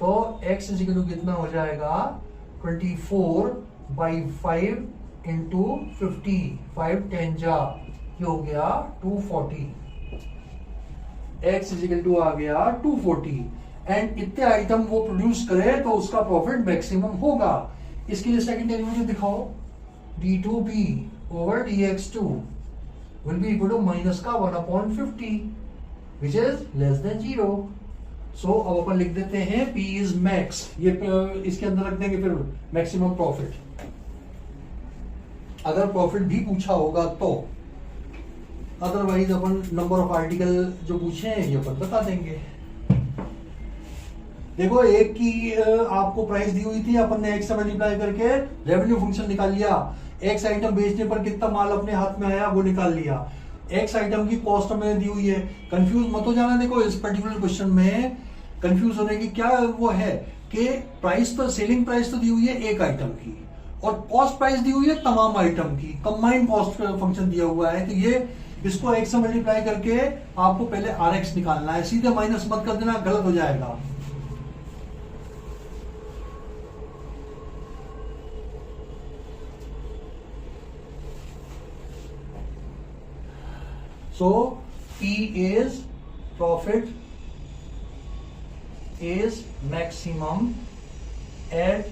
तो x इज इक्वल टू कितना हो जाएगा, 24/5 इंटू 50, 5 10 जा, ये हो गया 240। x इज इक्वल टू आ गया 240। एंड इतने आइटम वो प्रोड्यूस करे तो उसका प्रॉफिट मैक्सिमम होगा। इसके लिए सेकंड डेरिवेटिव दिखाओ, d2p over dx2 will be equal to minus का 1/50 which is less than 0. So अब अपन लिख देते हैं P is max, ये इसके अंदर रख देंगे फिर मैक्सिमम प्रॉफिट, अगर प्रॉफिट भी पूछा होगा तो, otherwise upon number of article जो पूछे हैं ये अपन बता देंगे। देखो एक की आपको प्राइस दी हुई थी, अपन ने एक्स से मल्टीप्लाई करके रेवेन्यू फंक्शन निकाल लिया, एक्स आइटम बेचने पर कितना माल अपने हाथ में आया वो निकाल लिया, एक्स आइटम की कॉस्ट हमें दी हुई है। कंफ्यूज मत हो जाना, देखो इस पर्टिकुलर क्वेश्चन में कंफ्यूज होने की क्या वो है कि प्राइस तो, सेलिंग प्राइस तो दी हुई है एक आइटम की और कॉस्ट प्राइस दी हुई है तमाम आइटम की, कंबाइंड कॉस्ट फंक्शन दिया हुआ है, तो ये इसको एक्स से मल्टीप्लाई करके आपको पहले आर एक्स निकालना है, सीधे माइनस मत कर देना, गलत हो जाएगा। So P is profit is maximum at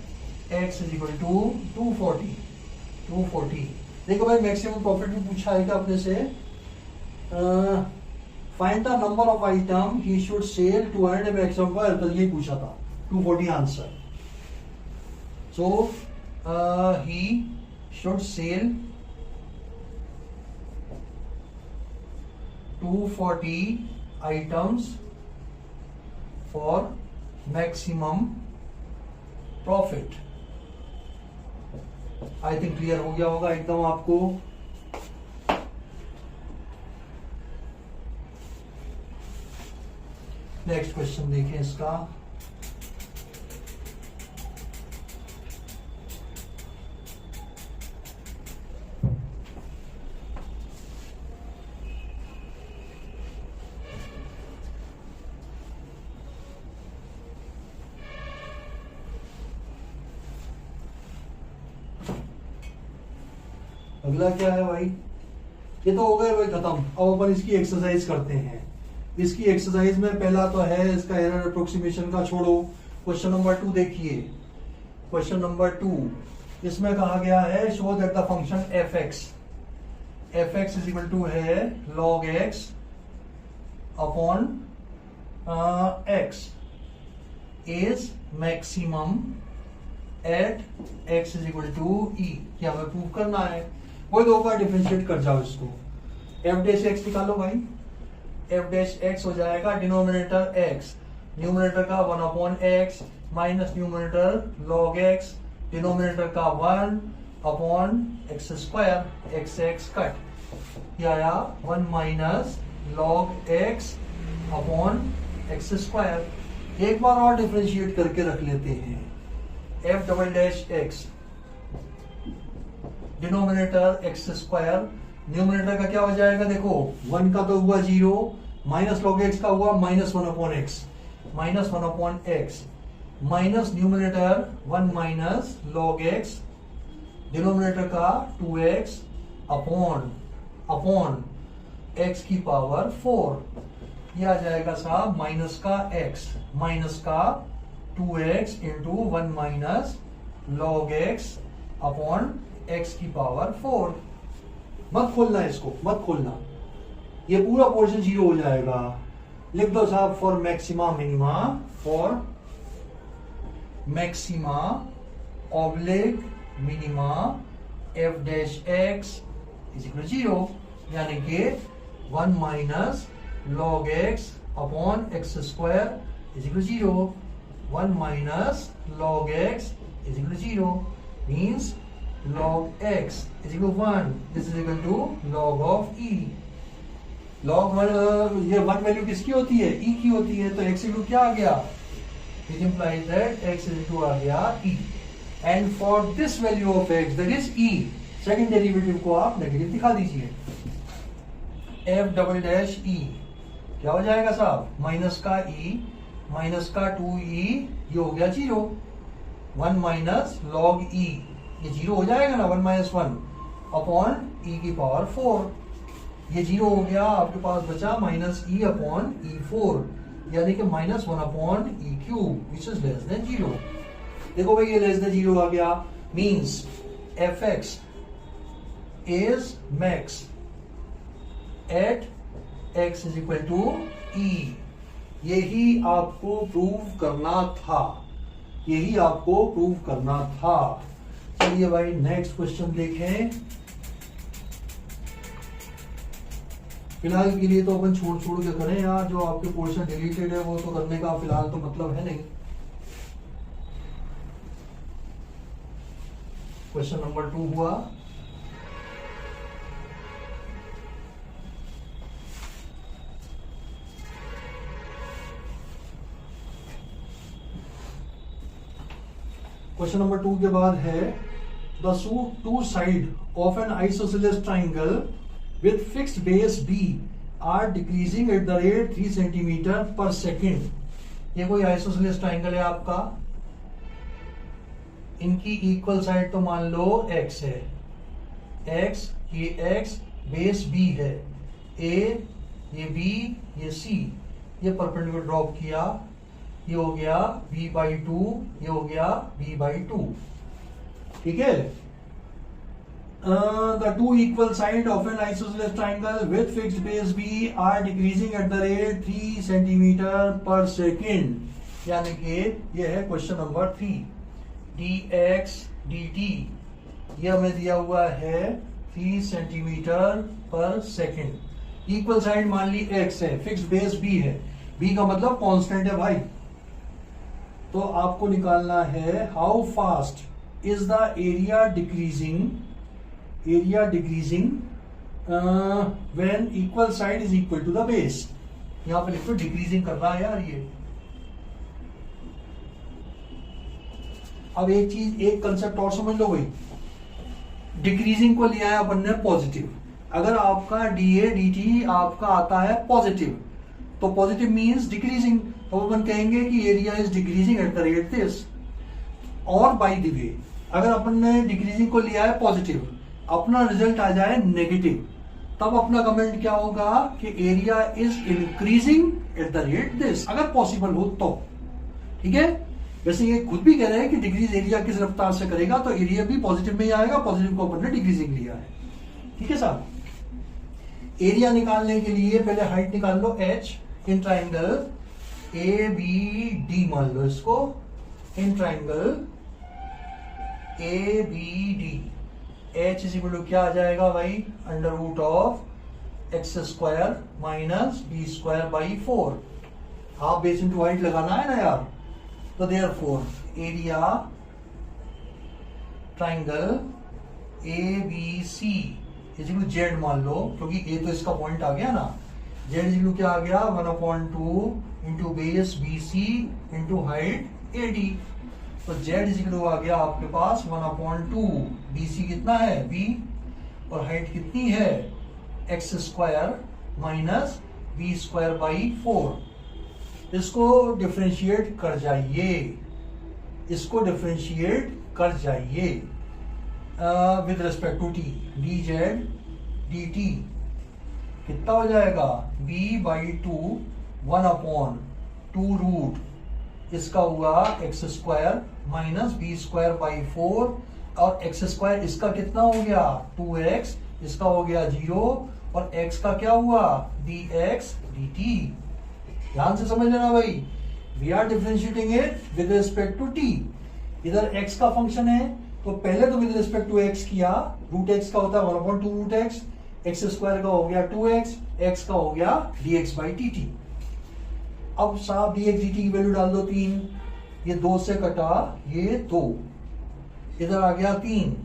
x is equal to 240। देखो भाई मैक्सिमम प्रॉफिट भी पूछा है क्या अपने से, find the number of item he should cell 200 maximum पर, तो ये पूछा था 240 answer. So he should cell 240 items for maximum profit। I think clear हो गया होगा एकदम आपको। नेक्स्ट क्वेश्चन देखें इसका। अगला क्या है भाई, ये तो हो गया भाई खत्म। अब अपन इसकी एक्सरसाइज करते हैं। इसकी एक्सरसाइज में पहला तो है इसका एरर अप्रोक्सीमेशन का, छोड़ो। क्वेश्चन नंबर 2 देखिए, क्वेश्चन नंबर 2 इसमें कहा गया है show that the function f x is equal to है log x upon x is maximum at x is equal to e। क्या हमें प्रूव करना है, कोई दो बार डिफरेंशिएट कर जाओ इसको। एफ डैश एक्स निकालो भाई, एफ डैश एक्स हो जाएगा डिनोमिनेटर x, न्यूमिनेटर का 1/x minus numerator log x, denominator का 1 upon x square, x x cut, क्या आया 1 minus log x upon x square. एक बार और डिफरेंशिएट करके रख लेते हैं, F double dash x denominator x square, numerator का क्या हो जाएगा, देखो 1 का तो हुआ 0, माइनस log x का हुआ -1/x, -1/x minus numerator 1 minus log x, denominator का 2x अपॉन x की पावर 4। यह आ जाएगा साहब माइनस का x, माइनस का 2x into 1 minus log x upon x की पावर 4। मत खोलना इसको, मत खोलना, ये पूरा पोर्शन 0 हो जाएगा। लिख दो साहब for maxima minima, for maxima oblique minima F dash x is equal 0, यानी कि 1 minus log x upon x square is equal 0, 1 minus log x is equal 0 means log x is equal to 1, this is equal to log of e। log 1 ये 1 value किसकी होती है, e की होती है, तो x इक्वल क्या आ गया, it implies that x is equal आ गया e, and for this value of x that is e, second derivative को आप नेगेटिव दिखा दीजिए। f डबल डैश e क्या हो जाएगा साहब, माइनस का e माइनस का 2e, ये हो गया 0, 1 माइनस log e, ये 0 हो जाएगा ना, 1 माइनस 1 अपॉन e की पावर 4, ये 0 हो गया, आपके पास बचा माइनस e अपॉन e4, यानी कि -1 upon e cube which is less than 0। देखो भाई ये लेस देन 0 आ गया, means f x is max at x is equal to E। यही आपको प्रूव करना था, यही आपको प्रूव करना था। चलिए भाई नेक्स्ट क्वेश्चन देखें। फिलहाल के लिए तो अपन छोड़ के करें यार, जो आपके पोर्शन डिलीटेड है वो तो करने का फिलहाल तो मतलब है नहीं। क्वेश्चन नंबर 2 हुआ, क्वेश्चन नंबर 2 के बाद है the two side of N isosceles triangle with fixed base B are decreasing at the rate 3 centimeter per second। ये कोई आइसोसेलेस ट्राइंगल है आपका, इनकी इक्वल साइड तो मान लो x है, x ये x बेस B है, A ये B ये C, ये परपेंडिकुलर ड्रॉप किया, ये हो गया B/2, ये हो गया B/2। ठीक है। The two equal sides of an isosceles triangle with fixed base B are decreasing at the rate 3 centimeter per second। यानी कि ये है क्वेश्चन नंबर 3। dx dt ये हमें दिया हुआ है 3 सेंटीमीटर पर सेकेंड। इक्वल साइड मान ली x है, फिक्स्ड बेस B है, B का मतलब कांस्टेंट है भाई। तो आपको निकालना है how fast is the area decreasing when equal side is equal to the base. यहां पे लिखो डिक्रीजिंग कर रहा है यार ये। अब एक चीज, एक कंसेप्ट और समझ लो भाई, डिक्रीजिंग को लिया है अपन ने पॉजिटिव। अगर आपका डीए डीटी आपका आता है पॉजिटिव, तो पॉजिटिव मींस डिक्रीजिंग, तो अपन कहेंगे कि area is decreasing at the rate this. और बाय द वे अगर अपन ने डिक्रीजिंग को लिया है पॉजिटिव, अपना रिजल्ट आ जाए नेगेटिव, तब अपना कमेंट क्या होगा कि area is increasing at the rate this, अगर पॉसिबल हो तो। ठीक है। वैसे ये खुद भी कह रहे हैं कि डिक्रीज एरिया किस रफ्तार से करेगा, तो एरिया भी पॉजिटिव में ही आएगा, पॉजिटिव को अपन ने डिक्रीजिंग लिया है। ठीक है साहब। एरिया निकालने के लिए पहले हाइट निकाल लो h इन ट्राइंगल ABD, मान लो इसको, in triangle ABD h is equal to क्या आ जाएगा भाई, under root of x square minus b square by 4। Half base into height लगाना है ना यार। तो therefore area triangle ABC is equal to z मान लो, क्योंकि a तो इसका पॉइंट आ गया ना। z इज इक्वल टू क्या आ गया, 1/2 into base BC into height AD। तो z इज इक्वल टू आ गया आपके पास 1/2, BC कितना है B, और हाइट कितनी है x square minus B square by 4। इसको डिफरेंशिएट कर जाइए, इसको डिफरेंशिएट कर जाइए with respect to t। dz dt कितना हो जाएगा, B/2 1/2 रूट इसका हुआ x square minus B square by 4, और x स्क्वायर इसका कितना हो गया 2x, इसका हो गया 0, और x का क्या हुआ dx dt। ध्यान से समझ लेना भाई, we are differentiating it with respect to t। इधर x का फंक्शन है तो पहले तो विद रिस्पेक्ट टू x किया, रूट x का होता है 1/2 रूट x, x स्क्वायर का हो गया 2x, x का हो गया dx बाई dt। अब साहब dx dt की वैल्यू डाल दो 3, ये 2 से कटा ये 2, इधर आ गया 3,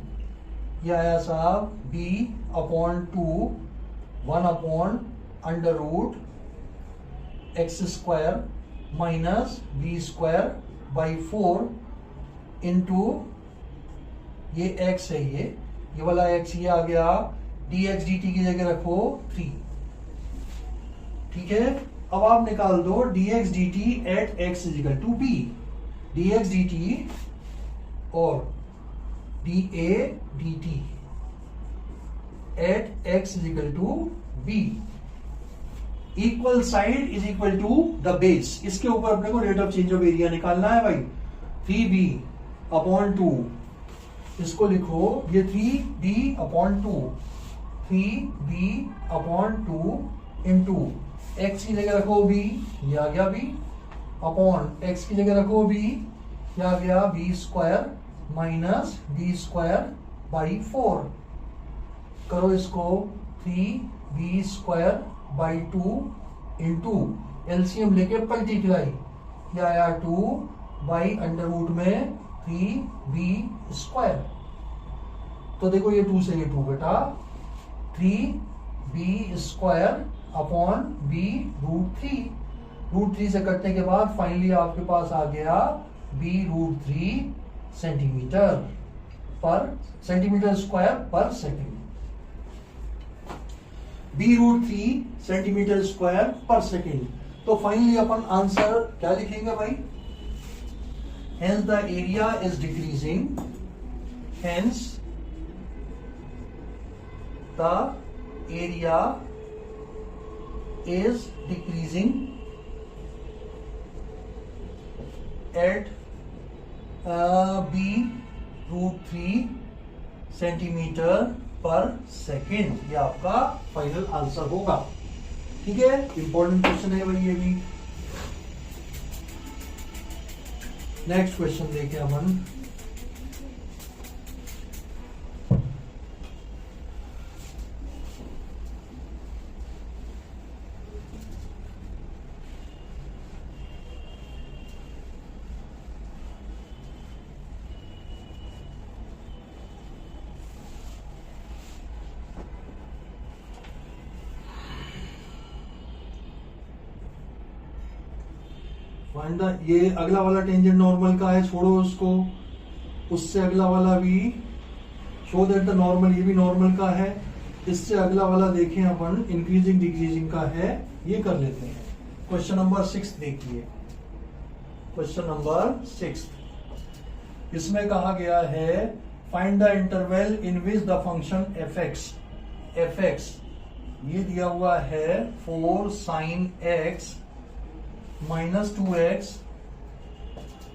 ये आया साहब b/2 1/√x square minus b square by 4 into ये x है, ये वाला x ये आ गया, dx dt की जगह रखो 3। ठीक है। अब आप निकाल दो dx dt at x is equal to b। dx dt और dA dt at x is equal to b। Equal side is equal to the base. इसके ऊपर अपने को rate of change of area निकालना है भाई। 3b/2 इसको लिखो, ये 3b/2 3b/2 इंटू एक्स की जगह रखो b, ये आ गया b, अपॉन एक्स की जगह रखो b, क्या आ गया b² माइनस b²/4। करो इसको 3b²/2 इंटू एलसीएम लेके मल्टीप्लाई, क्या आया 2/√3b²। तो देखो ये 2 से ये 2 बेटा, 3b²/b√3, √3 से कटने के बाद फाइनली आपके पास आ गया b√3 सेंटीमीटर² पर सेकेंड। b√3 सेंटीमीटर² पर सेकेंड। तो फाइनली अपन आंसर क्या लिखेंगे भाई? Hence the area is decreasing. Hence the area is decreasing at b√3 सेंटीमीटर/सेकेंड। ये आपका फाइनल आंसर होगा। ठीक है, इंपॉर्टेंट क्वेश्चन है भाई ये भी। नेक्स्ट क्वेश्चन देखें अपन। ये अगला वाला टेंजेंट नॉर्मल का है, छोड़ो उसको। उससे अगला वाला भी शो दैट द नॉर्मल, ये भी नॉर्मल का है। इससे अगला वाला देखें अपन, इंक्रीजिंग डिक्रीजिंग का है, ये कर लेते हैं। क्वेश्चन नंबर 6 देखिए। क्वेश्चन नंबर 6, इसमें कहा गया है find the interval in which the function f x ये दिया हुआ है 4 sin x minus 2x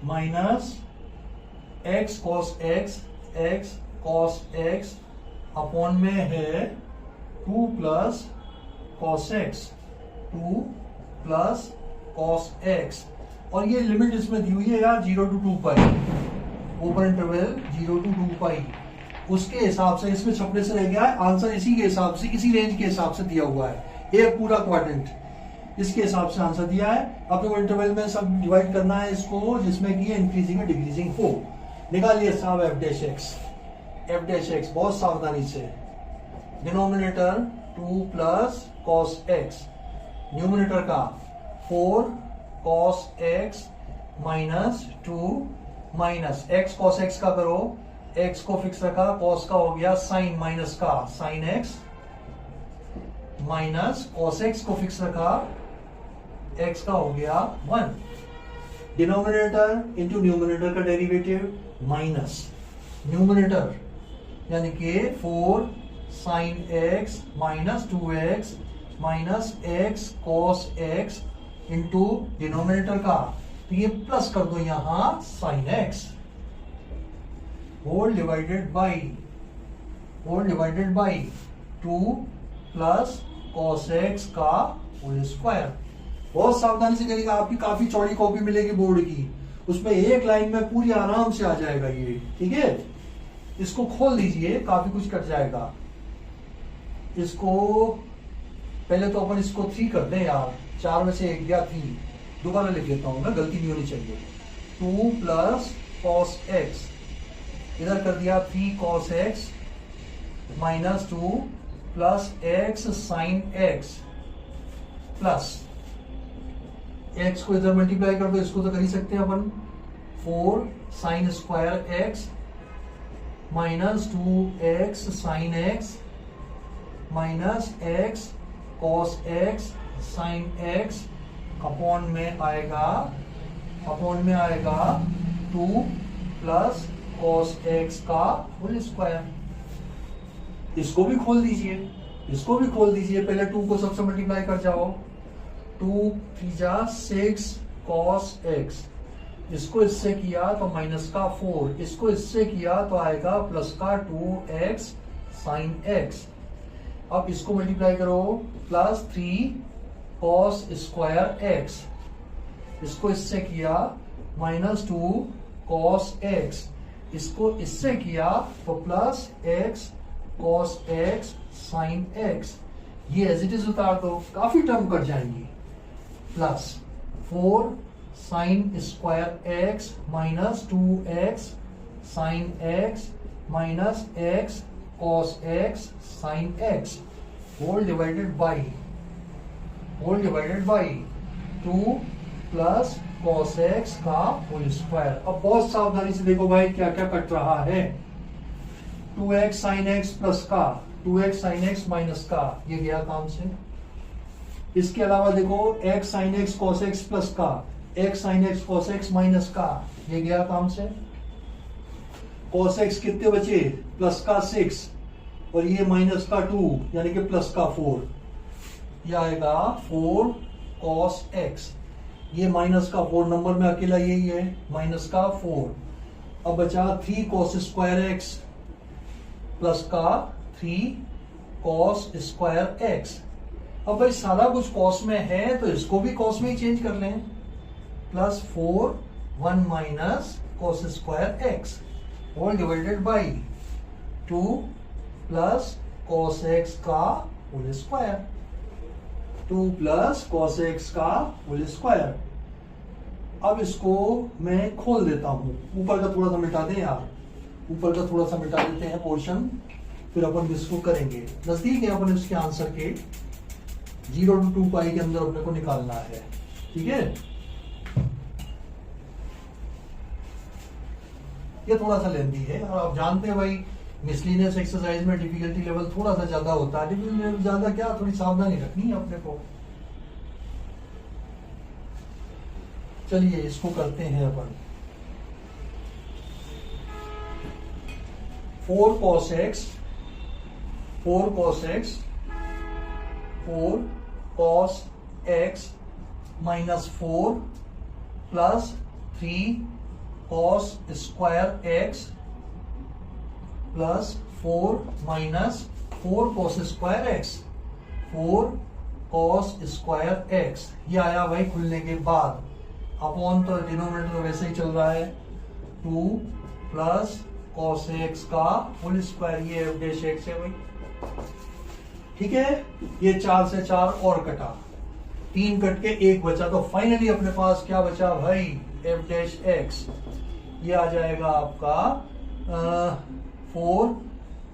minus x cos x upon में है 2 प्लस cos x। और ये लिमिट इसमें दी हुई है यार 0 to 2 pi, open interval 0 to 2 पाई। उसके हिसाब से इसमें छपने से रह गया है आंसर, इसी के हिसाब से, इसी रेंज के हिसाब से दिया हुआ है। एक पूरा क्वाड्रेंट इसके हिसाब से आंसर दिया है। अपने को इंटरवल में सब डिवाइड करना है इसको, जिसमें कि इंक्रीजिंग और डिक्रीजिंग हो। निकालिए साहब एफ डैश एक्स बहुत सावधानी से। Denominator 2 plus cos x, numerator का 4 cos x minus 2 minus x cos x का करो, x को फिक्स रखा, cos का हो गया sin माइनस का sin x minus cos x को फिक्स रखा, x का हो गया 1। डिनोमिनेटर इंटू न्यूमिनेटर का डेरिवेटिव माइनस न्यूमिनेटर यानी कि 4 sin x minus 2x minus x cos x into denominator का, तो ये प्लस कर दो यहां sin x whole divided by 2 plus cos x का होल स्क्वायर। बहुत सावधानी से करिएगा, आपकी काफी चौड़ी कॉपी मिलेगी बोर्ड की, उसमें एक लाइन में पूरी आराम से आ जाएगा ये। ठीक है, इसको खोल दीजिए, काफी कुछ कट जाएगा। इसको पहले तो अपन इसको 3 कर दें यार, 4 में से 1 गया 3, दोबारा लिख लेता हूं मैं, गलती नहीं होनी चाहिए। 2 प्लस cos x, इधर कर दिया 3 cos x minus 2 plus x sin x plus x को इधर मल्टीप्लाई कर दो, इसको तो कर ही सकते हैं अपन। 4 sin square x minus 2x sin x minus x cos x sin x upon में आएगा 2 प्लस cos x का होल स्क्वायर। इसको भी खोल दीजिए, पहले 2 को सबसे मल्टीप्लाई कर जाओ, 2 3 6 cos x, इसको इससे किया तो माइनस का 4, इसको इससे किया तो आएगा प्लस का 2x sin x। अब इसको मल्टीप्लाई करो, प्लस 3 कॉस स्क्वायर एक्स, इसको इससे किया -2 कॉस एक्स, इसको इससे किया तो plus x cos x sine x, ये एज इट इज उतार दो, काफी टर्म कट जाएंगी, plus 4 sine square x minus 2x sine x minus x cos x sine x whole divided by 2 plus cos x का होल स्क्वायर। अब बहुत सावधानी से देखो भाई क्या क्या कट रहा है, 2x साइन एक्स प्लस का, 2x साइन एक्स माइनस का, ये गया काम से। इसके अलावा देखो x sine x cos x plus का, x sine x cos x minus का, ये गया काम से। कॉस एक्स कितने बचे, प्लस का 6 और ये माइनस का 2 यानी कि प्लस का 4, ये आएगा 4 कॉस एक्स, ये माइनस का 4 नंबर में अकेला यही है, माइनस का 4। अब बचा 3 कॉस स्क्वायर एक्स प्लस का 3 कॉस स्क्वायर एक्स। अब भाई सारा कुछ कॉस में है तो इसको भी कॉस में ही चेंज कर लें, plus 4 1 minus cos square x whole divided by 2 plus cos x का whole square, 2 plus cos x का होल स्क्वायर। अब इसको मैं खोल देता हूं, ऊपर का थोड़ा सा मिटा दें यार, ऊपर का थोड़ा सा मिटा देते हैं पोर्शन, फिर अपन इसको करेंगे। नजदीक है अपन इसके आंसर के, 0 to 2 पाई के अंदर अपने को निकालना है, ठीक है। ये थोड़ा सा लेंदी है और आप जानते हैं भाई मिसलिनियस एक्सरसाइज में डिफिकल्टी लेवल थोड़ा सा ज्यादा होता है, डिफिकल्टी लेवल ज्यादा क्या, थोड़ी सावधानी रखनी है अपने को। चलिए इसको करते हैं अपन, 4 cos x 4 cos x minus 4 plus 3 cos square x plus 4 minus 4 cos square x, 4 cos square x, ये आया भाई खुलने के बाद, अपॉन तो डिनोमिनेटर तो वैसे ही चल रहा है, 2 प्लस cos x का होल स्क्वायर, ये f डैश x है भाई, ठीक है। ये 4 से 4 और कटा, 3 कट के 1 बचा, तो फाइनली अपने पास क्या बचा भाई, f डैश x, ये आ जाएगा आपका 4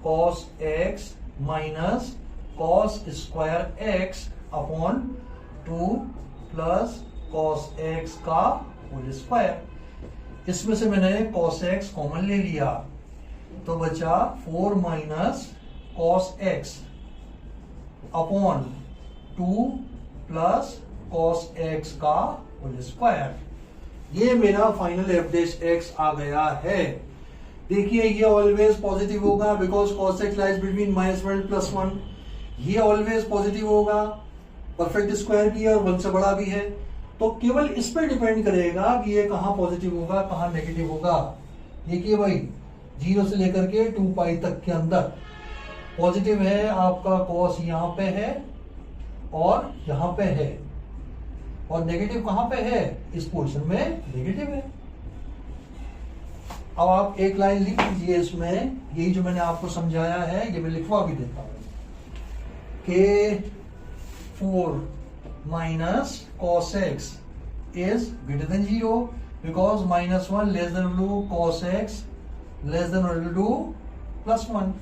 cos x minus cos square x upon 2 plus cos x का होल स्क्वायर। इसमें से मैंने cos x कॉमन ले लिया तो बचा 4 minus cos x upon 2 plus cos x का होल स्क्वायर। ये मेरा फाइनल f डैश x आ गया है। देखिए ये ऑलवेज पॉजिटिव होगा because cos x lies between -1 plus 1, ये ऑलवेज पॉजिटिव होगा, परफेक्ट स्क्वायर भी है और 1 से बड़ा भी है, तो केवल इस पर डिपेंड करेगा कि ये कहां पॉजिटिव होगा कहां नेगेटिव होगा। देखिए भाई 0 से लेकर के 2 पाई तक के अंदर पॉजिटिव है आपका cos यहां पे है और यहां पे है, और नेगेटिव कहां पे है, इस पोर्शन में नेगेटिव है। अब आप एक लाइन लिख लीजिए इसमें, यही जो मैंने आपको समझाया है ये मैं लिखवा भी देता हूं कि 4 minus cos x is greater than 0 because -1 less than equal to cos x less than or equal to plus 1.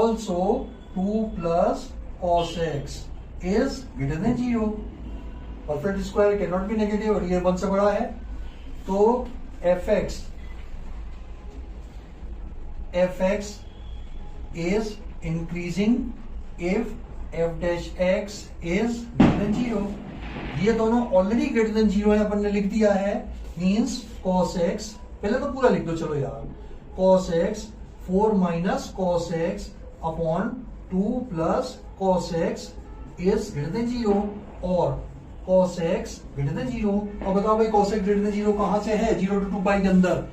Also 2 plus cos x is greater than 0. Perfect square cannot be negative और ये 1 से बड़ा है, तो fx is increasing if f dash x is greater than 0. ये दोनों already greater than 0 है, अपन ने लिख दिया है, मींस cos x, पहले तो पूरा लिख दो चलो यार, cos x 4 minus cos x upon 2 plus cos x is greater than 0 और cos x greater than 0। और बताओ भाई cos x greater than 0 कहां से है, 0 to 2 पाई के अंदर,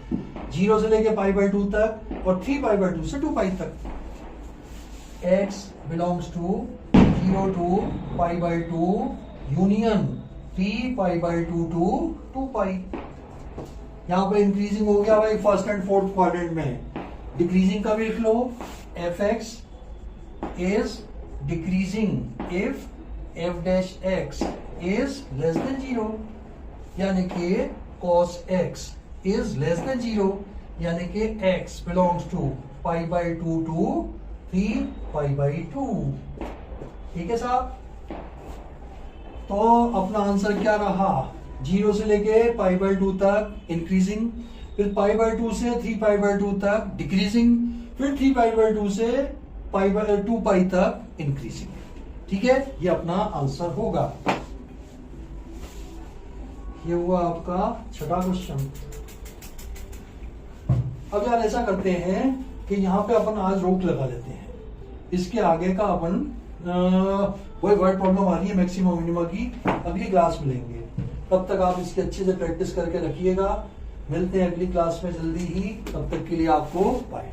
0 से लेके पाई बाय 2 तक और 3 पाई बाय 2 से 2 पाई तक। x belongs to 0 to pi by 2 union t pi by 2 to 2 pi। यहाँ पे इंक्रीजिंग हो गया भाई फर्स्ट एंड फोर्थ क्वाड्रेंट में। डिक्रीजिंग का भी लिख लो, fx is decreasing if f dash x is less than 0, यानी कि cos x is less than 0, यानी कि x belongs to pi by 2 to 3 pi by 2। ठीक है साहब, तो अपना आंसर क्या रहा, 0 से लेके पाई बाई 2 तक इंक्रीजिंग, फिर पाई बाई 2 से 3 पाई बाई 2 तक डिक्रीजिंग, फिर 3 पाई बाई 2 से पाई बाई 2 पाई तक इंक्रीजिंग। ठीक है, ये अपना आंसर होगा। ये हुआ आपका छठा क्वेश्चन। अब यार ऐसा करते हैं कि यहाँ पे अपन आज रोक लगा लेते हैं, इसके आगे का अपन वही वर्ड प्रॉब्लम आ रही है मैक्सिमम मिनिमम की, अगली क्लास में लेंगे। तब तक आप इसकी अच्छे से प्रैक्टिस करके रखिएगा। मिलते हैं अगली क्लास में जल्दी ही, तब तक के लिए आपको बाय।